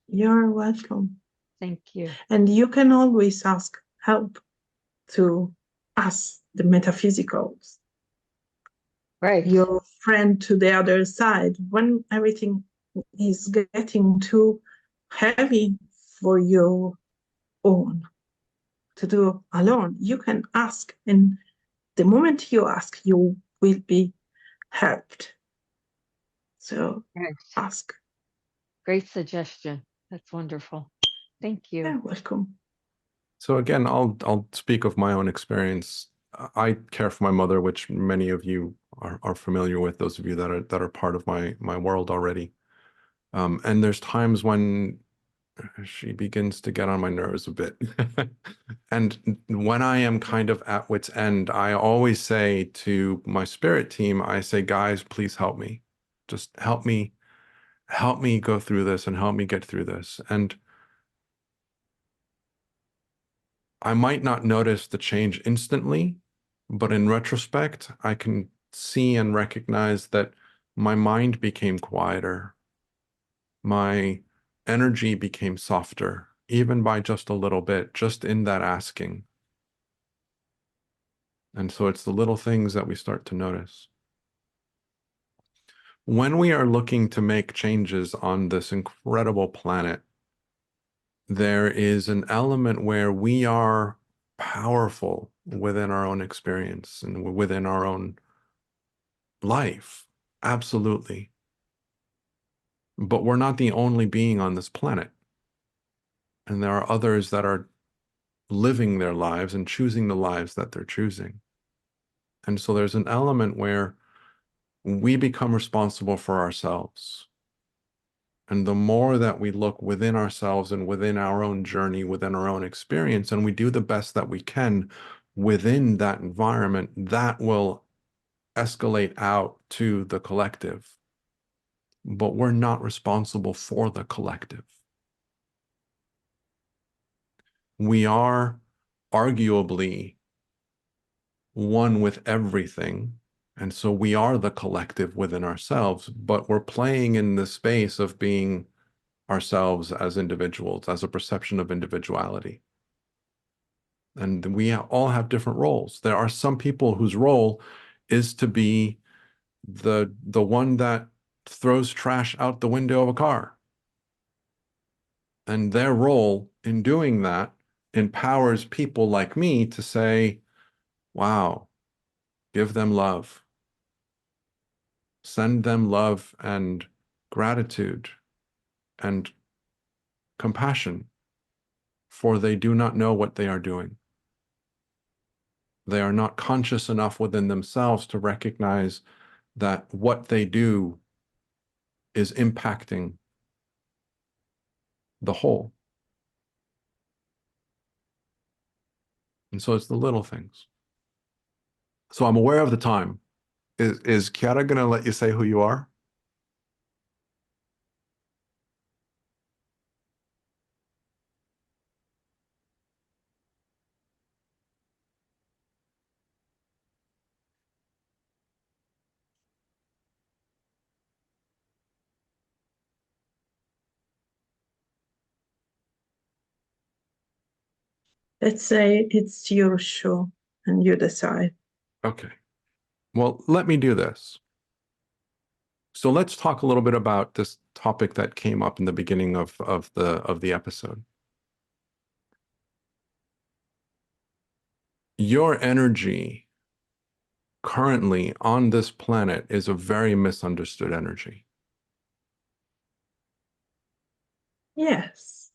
You're welcome. Thank you. And you can always ask help to us, the metaphysicals. Right. Your friend to the other side. When everything is getting too heavy for your own to do alone, you can ask. And the moment you ask, you will be helped. So Right. ask. Great suggestion. That's wonderful. Thank you. You're welcome. So again, I'll speak of my own experience. I care for my mother, which many of you are familiar with, those of you that are part of my world already. And there's times when she begins to get on my nerves a bit. And when I am kind of at wit's end, I always say to my spirit team, I say, guys, please help me. Just help me go through this and help me get through this. And I might not notice the change instantly, but in retrospect, I can see and recognize that my mind became quieter. My energy became softer, even by just a little bit, just in that asking. And so it's the little things that we start to notice. When we are looking to make changes on this incredible planet, there is an element where we are powerful within our own experience and within our own life. Absolutely. But we're not the only being on this planet. And there are others that are living their lives and choosing the lives that they're choosing. And so there's an element where we become responsible for ourselves. And the more that we look within ourselves and within our own journey, within our own experience, and we do the best that we can within that environment, that will escalate out to the collective. But we're not responsible for the collective. We are arguably one with everything. And so we are the collective within ourselves, but we're playing in the space of being ourselves as individuals, as a perception of individuality. And we all have different roles. There are some people whose role is to be the one that throws trash out the window of a car. And their role in doing that empowers people like me to say, wow, give them love. Send them love and gratitude and compassion, for they do not know what they are doing. They are not conscious enough within themselves to recognize that what they do is impacting the whole. And so it's the little things. So I'm aware of the time. Is Chiara going to let you say who you are? Let's say it's your show and you decide. Okay. Well, let me do this. So let's talk a little bit about this topic that came up in the beginning of the episode. Your energy currently on this planet is a very misunderstood energy. Yes,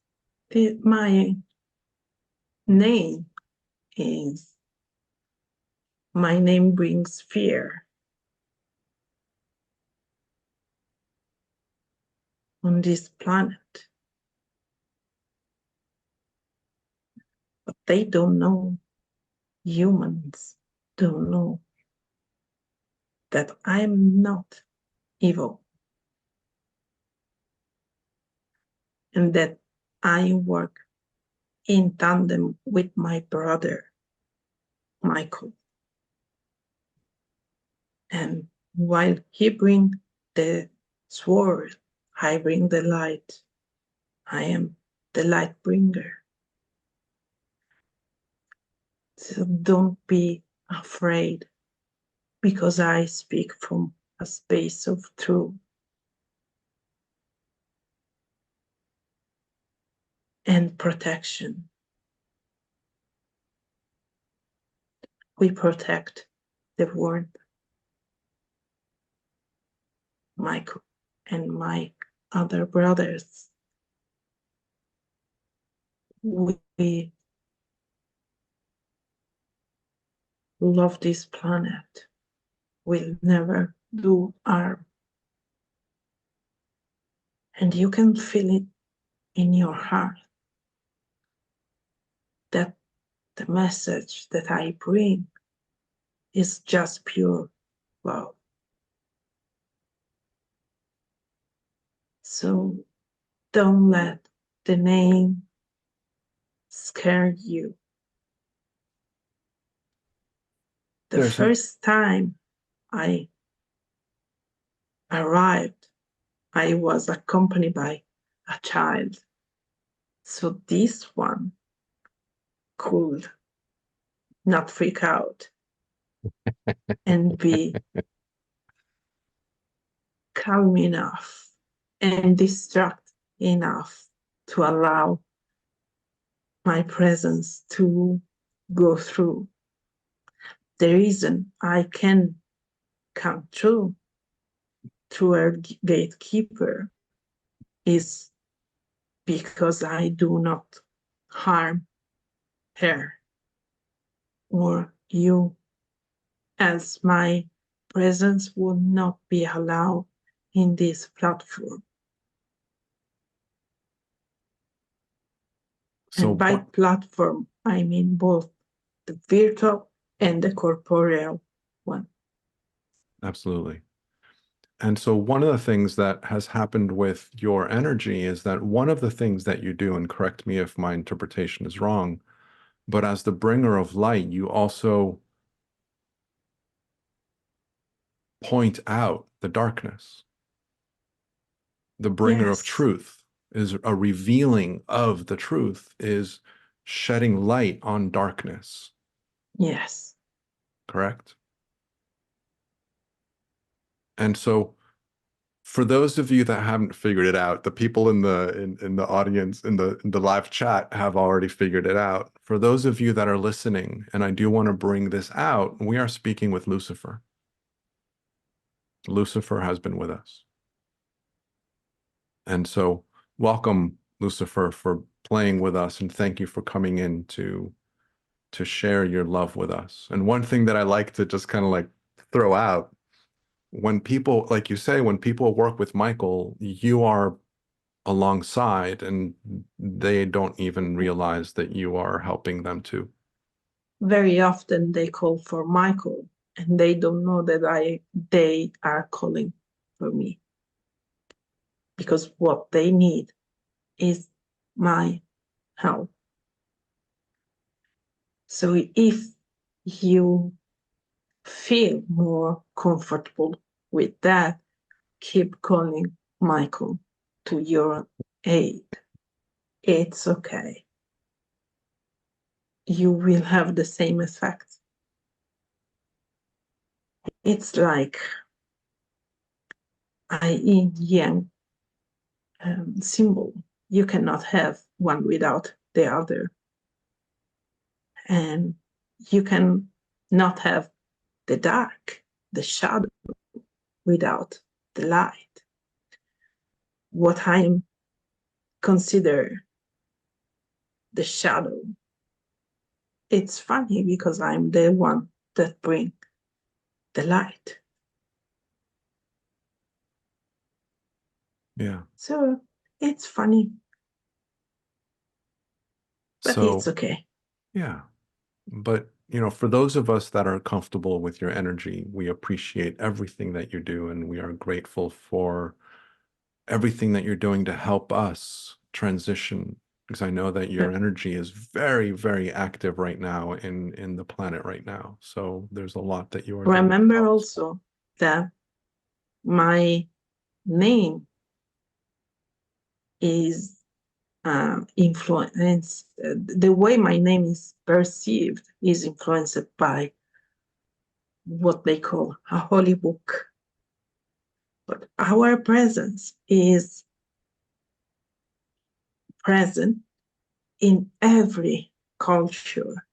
my name is, my name brings fear on this planet. But they don't know, humans don't know that I'm not evil. And that I work in tandem with my brother, Michael. And while he brings the sword, I bring the light. I am the light bringer. So don't be afraid, because I speak from a space of truth. And protection. We protect the world. Michael and my other brothers. We love this planet. We'll never do harm. And you can feel it in your heart that the message that I bring is just pure love. So don't let the name scare you. The first time I arrived, I was accompanied by a child. So this one could not freak out. and be calm enough and distract enough to allow my presence to go through. The reason I can come through a gatekeeper is because I do not harm her or you, as my presence will not be allowed in this platform. So And by platform, I mean both the virtual and the corporeal one. absolutely. And so one of the things that has happened with your energy is that one of the things that you do, and correct me if my interpretation is wrong, but as the bringer of light, you also point out the darkness. The bringer of Yes. truth is a revealing of the truth, is shedding light on darkness. Yes. Correct? And so for those of you that haven't figured it out, the people in the audience, in the live chat have already figured it out. For those of you that are listening, and I do want to bring this out, we are speaking with Lucifer. Lucifer has been with us. And so welcome, Lucifer, for playing with us, and thank you for coming in to share your love with us. And one thing that I like to just kind of like throw out, when people, like you say, when people work with Michael, you are alongside and they don't even realize that you are helping them too. Very often they call for Michael and they don't know that they are calling for me, because what they need is my help. So if you feel more comfortable with that, keep calling Michael to your aid. It's okay. You will have the same effect. It's like a yin-yang symbol. You cannot have one without the other. And you can not have the dark, the shadow, without the light. What I consider the shadow, it's funny because I'm the one that brings the light. Yeah. So it's funny, but So it's okay. yeah. But, you know, for those of us that are comfortable with your energy, we appreciate everything that you do, and we are grateful for everything that you're doing to help us transition, because I know that your energy is very, very active right now in the planet right now. So there's a lot that you are doing. Remember also that my name is influenced, the way my name is perceived is influenced by what they call a holy book. But our presence is present in every culture,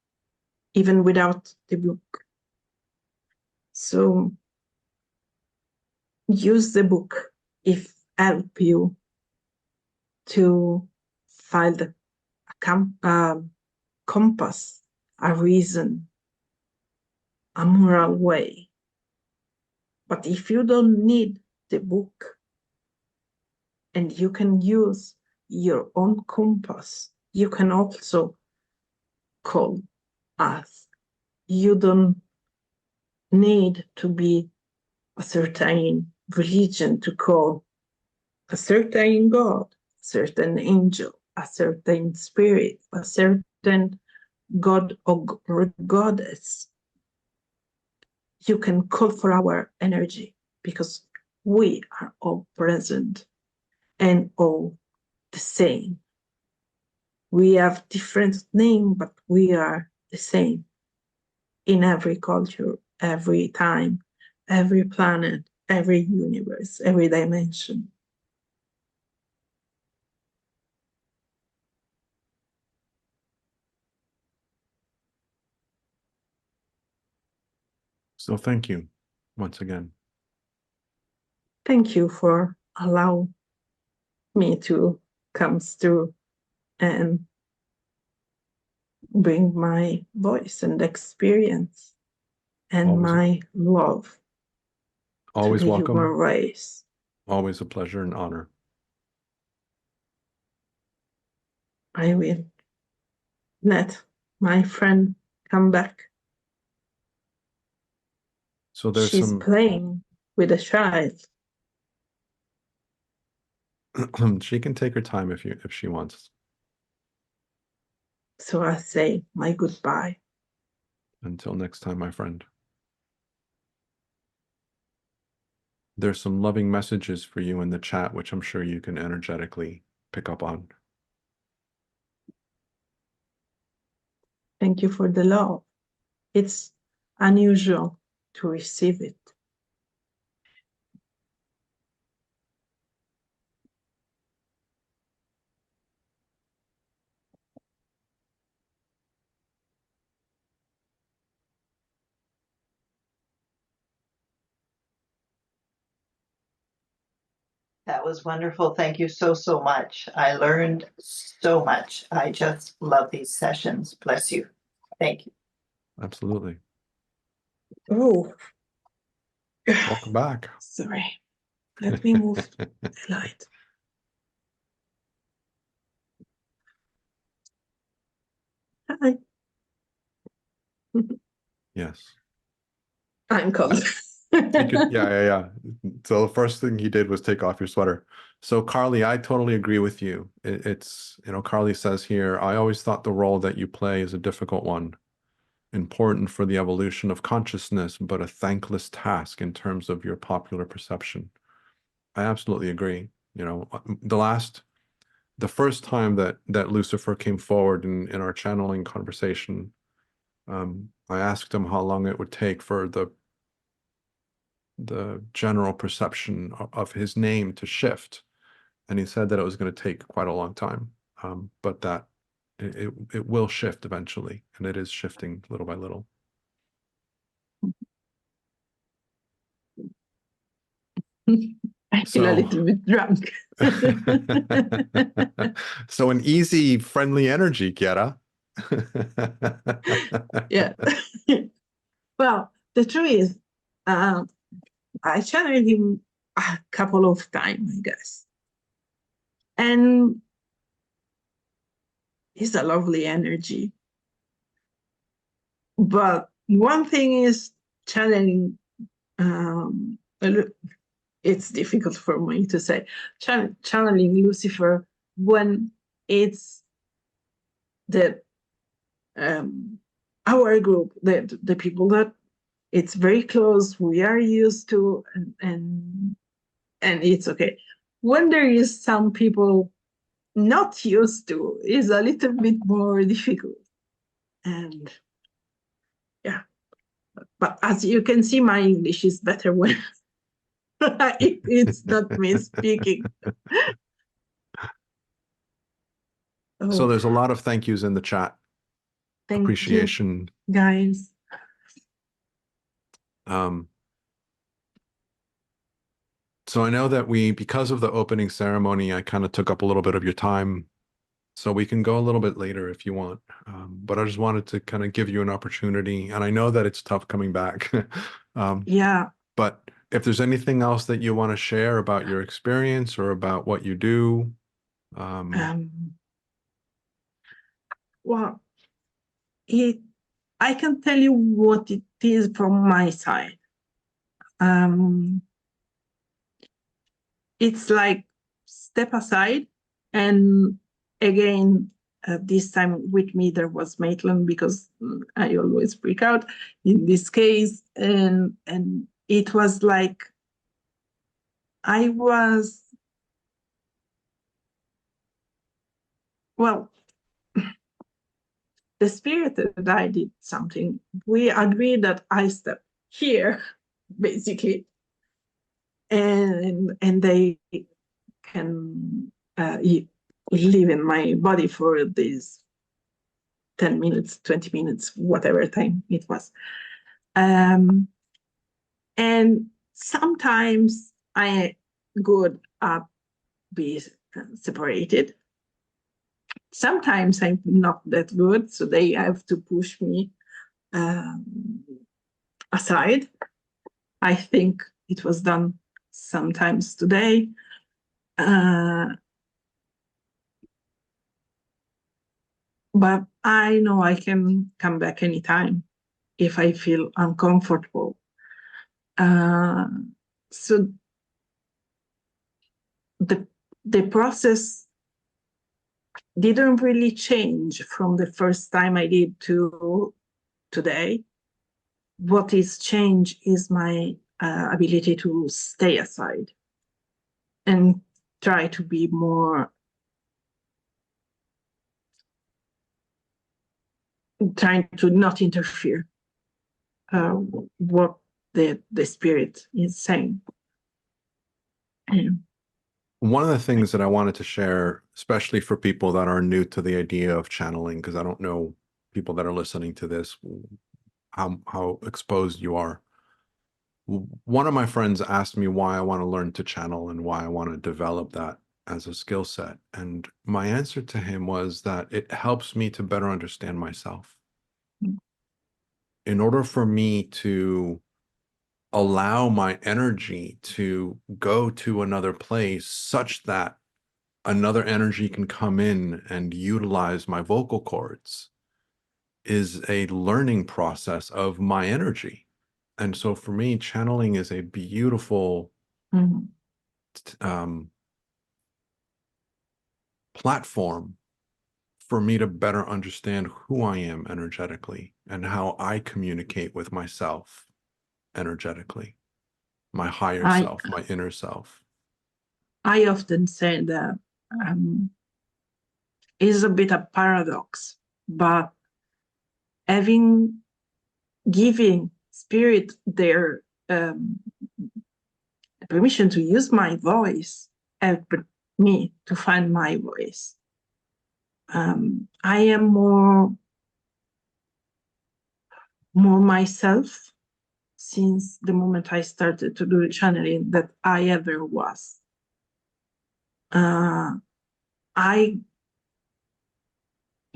even without the book. So use the book if help you to find a compass, a reason, a moral way. But if you don't need the book and you can use your own compass, you can also call us. You don't need to be a certain religion to call a certain God, a certain angel, a certain spirit, a certain God or goddess. You can call for our energy because we are all present and all the same. We have different names, but we are the same in every culture every time, every planet, every universe, every dimension. So thank you once again. Thank you for allowing me to come through and bring my voice and experience and Always, my love always to the welcome. human race. Always a pleasure and honor. I will let my friend come back. So there's She's some, playing with a child. she can take her time if she wants. So I say my goodbye. Until next time, my friend. There's some loving messages for you in the chat, which I'm sure you can energetically pick up on. Thank you for the love. It's unusual to receive it. That was wonderful. Thank you so, so much. I learned so much. I just love these sessions. Bless you. Thank you. Absolutely. Oh, Welcome back. sorry. Let me move the light. Hi. Yes. I'm cold. Yeah. So the first thing he did was take off your sweater. So Carly, I totally agree with you. It's, Carly says here, I always thought the role that you play is a difficult one, important for the evolution of consciousness, but a thankless task in terms of your popular perception. I absolutely agree. The first time that Lucifer came forward in our channeling conversation, I asked him how long it would take for the general perception of his name to shift. And he said that it was going to take quite a long time, but that it will shift eventually, and it is shifting little by little. I feel a little bit drunk. So an easy, friendly energy, Chiara. Yeah. Well, the truth is, I channeled him a couple of times, I guess. And it's a lovely energy. But one thing is channeling, it's difficult for me to say, channeling Lucifer when it's the our group, the people that it's very close, we are used to, and it's okay. When there is some people not used to, is a little bit more difficult. And yeah, but as you can see, my English is better when it's not me speaking. So there's a lot of thank yous in the chat. Thank Appreciation, you, guys. So I know that because of the opening ceremony, I kind of took up a little bit of your time. So we can go a little bit later if you want. But I just wanted to kind of give you an opportunity. And I know that it's tough coming back. Yeah. But if there's anything else that you want to share about your experience or about what you do. Well, I can tell you what it is from my side. It's like step aside, and again, this time with me there was Maitland, because I always freak out in this case, and it was like I was, well, the spirit that I did something. We agreed that I step here, basically, and they can live in my body for these 10 minutes, 20 minutes, whatever time it was. And sometimes I good at be separated. Sometimes I'm not that good, so they have to push me aside. I think it was done sometimes today. But I know I can come back anytime if I feel uncomfortable. So the process didn't really change from the first time I did to today. What is changed is my ability to stay aside and try to be more, trying to not interfere what the spirit is saying. One of the things that I wanted to share, especially for people that are new to the idea of channeling, because I don't know people that are listening to this, how exposed you are. One of my friends asked me why I want to learn to channel and why I want to develop that as a skill set. And my answer to him was that it helps me to better understand myself. In order for me to allow my energy to go to another place such that another energy can come in and utilize my vocal cords is a learning process of my energy. And so for me, channeling is a beautiful platform for me to better understand who I am energetically and how I communicate with myself energetically, my higher self, my inner self. I often say that is a bit of paradox, but giving spirit their permission to use my voice helped me to find my voice. I am more myself since the moment I started to do the channeling that I ever was.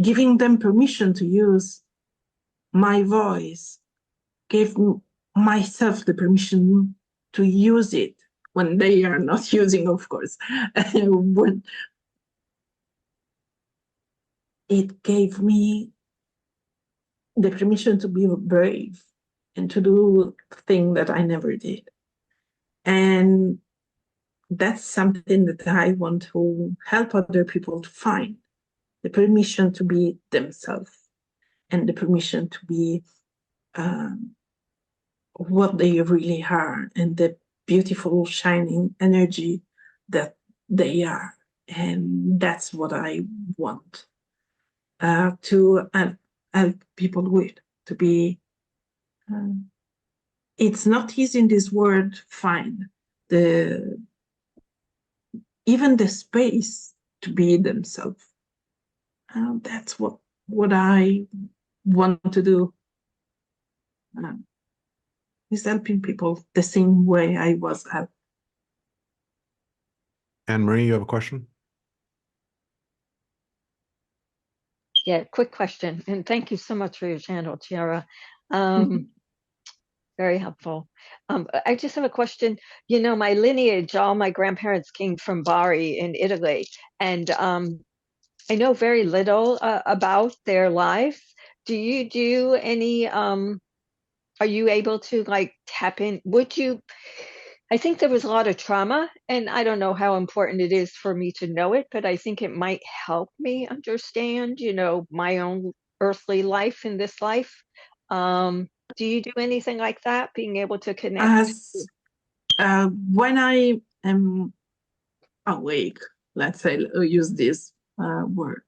Giving them permission to use my voice gave myself the permission to use it when they are not using, of course. When it gave me the permission to be brave and to do things that I never did. And that's something that I want to help other people to find, the permission to be themselves and the permission to be what they really are and the beautiful shining energy that they are. And that's what I want to help people with, to be it's not easy in this world find even the space to be themselves. That's what I want to do. Is helping people the same way I was helped. Anne-Marie, you have a question? Yeah, quick question. And thank you so much for your channel, Chiara. Very helpful. I just have a question. You know, my lineage, all my grandparents came from Bari in Italy. And I know very little about their life. Do you do any, are you able to like tap in? I think there was a lot of trauma, and I don't know how important it is for me to know it, but I think it might help me understand, you know, my own earthly life in this life. Do you do anything like that, being able to connect? When I am awake, let's say, use this word,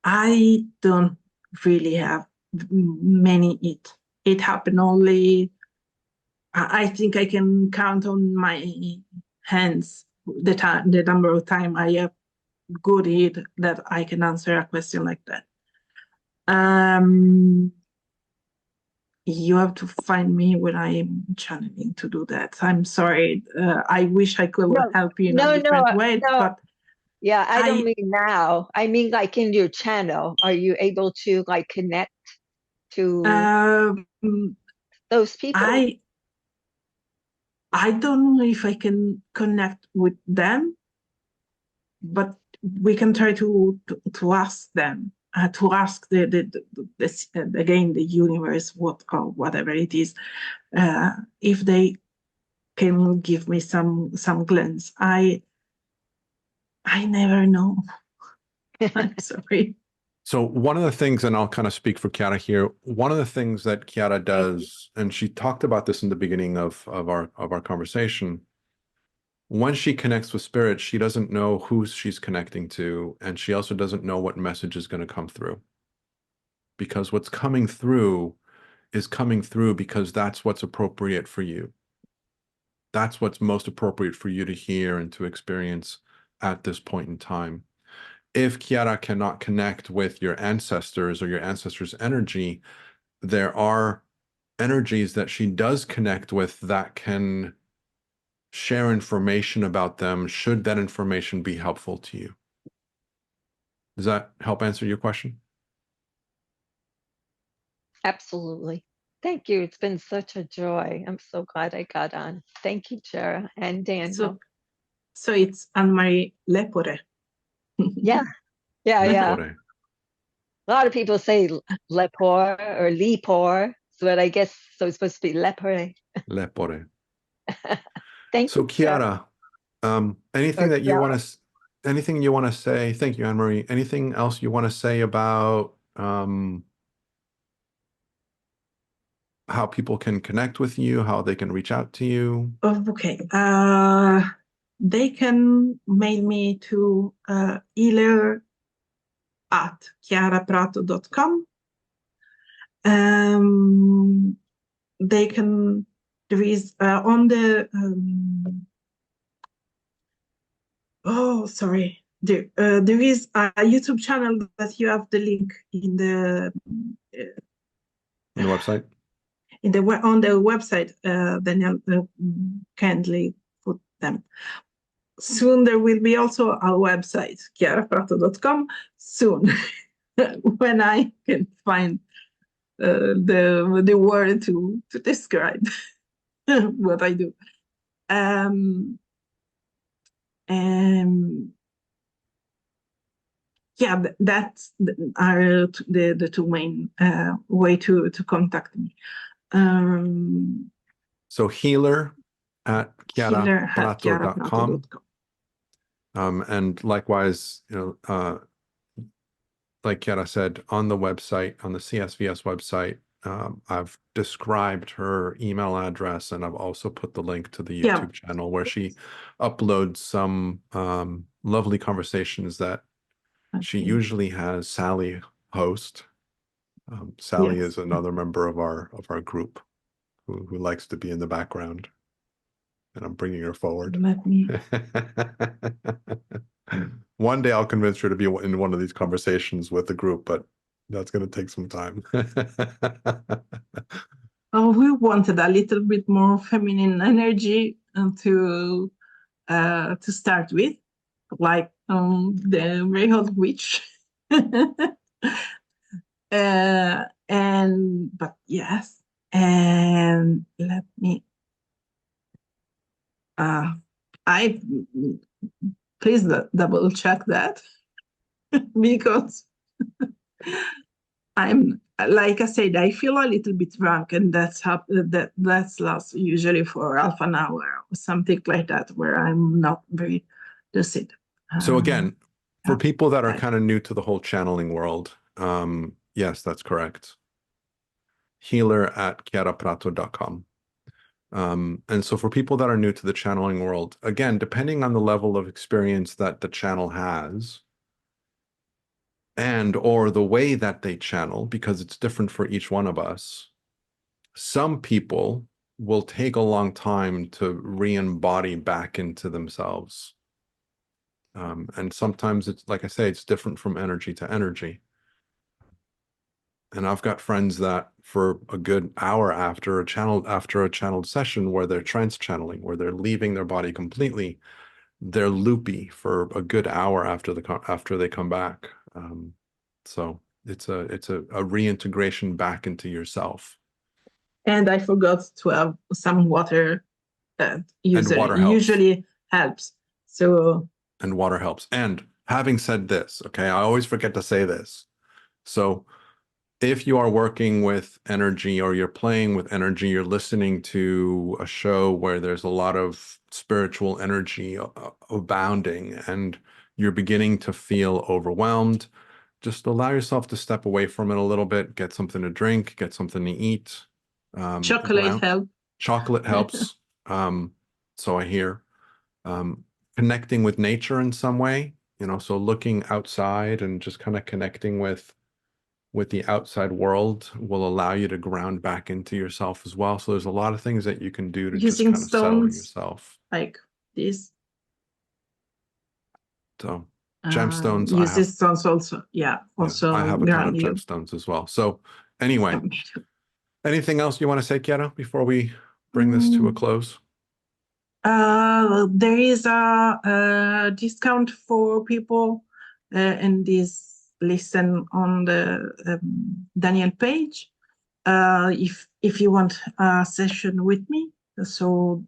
I don't really have many it happened only I think I can count on my hands the number of time I have good head that I can answer a question like that. You have to find me when I'm channeling to do that. I'm sorry. I wish I could help you in a different way, but yeah, I don't mean now. I mean like in your channel. Are you able to like connect to those people? I don't know if I can connect with them, but we can try to ask them, to ask again the universe, whatever it is, if they can give me some glance. I never know. I'm sorry. So one of the things, and I'll kind of speak for Chiara here, one of the things that Chiara does, and she talked about this in the beginning of our conversation, when she connects with spirit, she doesn't know who she's connecting to, and she also doesn't know what message is going to come through. Because what's coming through is coming through because that's what's appropriate for you. That's what's most appropriate for you to hear and to experience at this point in time. If Chiara cannot connect with your ancestors or your ancestors' energy, there are energies that she does connect with that can share information about them, should that information be helpful to you. Does that help answer your question? Absolutely. Thank you. It's been such a joy. I'm so glad I got on. Thank you, Chiara and Daniel. So it's Anne-Marie Lepore. Yeah. Lepore. A lot of people say Lepore or Lepore, but I guess so it's supposed to be Lepore. Lepore. Thank so you. Chiara, anything that you want to, anything you want to say? Thank you, Anne-Marie. Anything else you want to say about how people can connect with you, how they can reach out to you? Okay. They can mail me to healer@chiaraprato.com. They can, there is on the, there is a YouTube channel that you have the link in the website? On the website, Daniel kindly put them. Soon there will be also a website, chiaraprato.com, soon, when I can find the word to describe what I do. Yeah, that's are the two main way to contact me. So healer@chiaraprato.com. And likewise, like Chiara said, on the website, on the CSVS website, I've described her email address, and I've also put the link to the YouTube channel where she uploads some lovely conversations that she usually has Sally host. Sally is another member of our group who likes to be in the background, and I'm bringing her forward. Let me. One day I'll convince her to be in one of these conversations with the group, but that's going to take some time. We wanted a little bit more feminine energy to start with, like the very hot witch. But yes, and let me. Please double check that because I'm, like I said, I feel a little bit drunk, and that's lasts usually for half an hour or something like that, where I'm not very lucid. So again, for people that are kind of new to the whole channeling world, yes, that's correct. Healer@chiaraprato.com. And so for people that are new to the channeling world, again, depending on the level of experience that the channel has, and or the way that they channel, because it's different for each one of us, some people will take a long time to re-embody back into themselves. And sometimes it's, like I say, it's different from energy to energy. And I've got friends that for a good hour after a channeled session where they're trance channeling, where they're leaving their body completely, they're loopy for a good hour after they come back. So it's a reintegration back into yourself. And I forgot to have some water that water helps. usually helps. So And water helps. And having said this, okay, I always forget to say this. So if you are working with energy or you're playing with energy, you're listening to a show where there's a lot of spiritual energy abounding and you're beginning to feel overwhelmed, just allow yourself to step away from it a little bit, get something to drink, get something to eat. chocolate helps. Chocolate helps. So I hear. Connecting with nature in some way, so looking outside and just kind of connecting with the outside world will allow you to ground back into yourself as well. So there's a lot of things that you can do to Using just kind of settle stones yourself. Like this. So gemstones, Using stones also. Yeah. Also, I have a ton of gemstones as well. So anyway, anything else you want to say, Chiara, before we bring this to a close? There is a discount for people in this listen on the Daniel page. If you want a session with me, so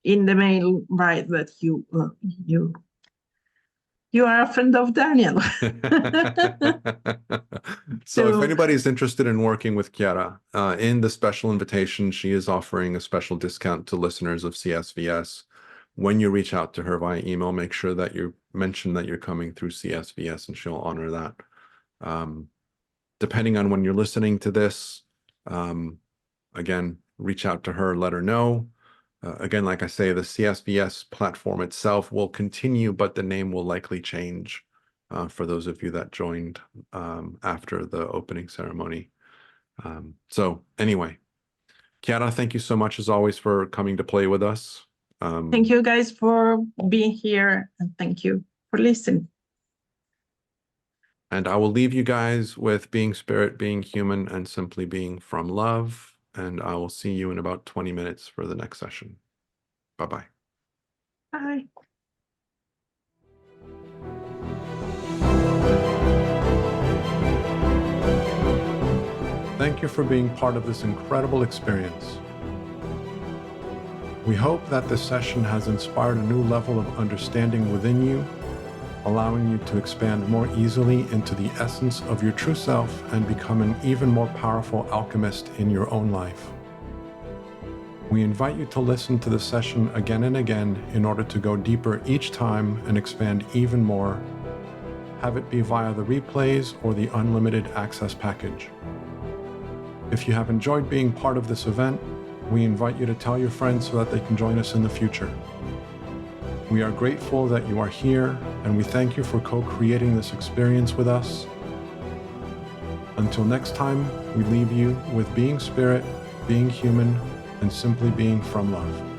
in the mail write that you are a friend of Daniel. So if anybody's interested in working with Chiara, in the special invitation, she is offering a special discount to listeners of CSVS. When you reach out to her via email, make sure that you mention that you're coming through CSVS and she'll honor that. Depending on when you're listening to this, again, reach out to her, let her know. Again, like I say, the CSVS platform itself will continue, but the name will likely change for those of you that joined after the opening ceremony. So anyway, Chiara, thank you so much as always for coming to play with us. Thank you guys for being here, and thank you for listening. And I will leave you guys with being spirit, being human, and simply being from love. And I will see you in about 20 minutes for the next session. Bye-bye. Bye. Thank you for being part of this incredible experience. We hope that this session has inspired a new level of understanding within you, allowing you to expand more easily into the essence of your true self and become an even more powerful alchemist in your own life. We invite you to listen to the session again and again in order to go deeper each time and expand even more. Have it be via the replays or the unlimited access package. If you have enjoyed being part of this event, we invite you to tell your friends so that they can join us in the future. We are grateful that you are here, and we thank you for co-creating this experience with us. Until next time, we leave you with being spirit, being human, and simply being from love.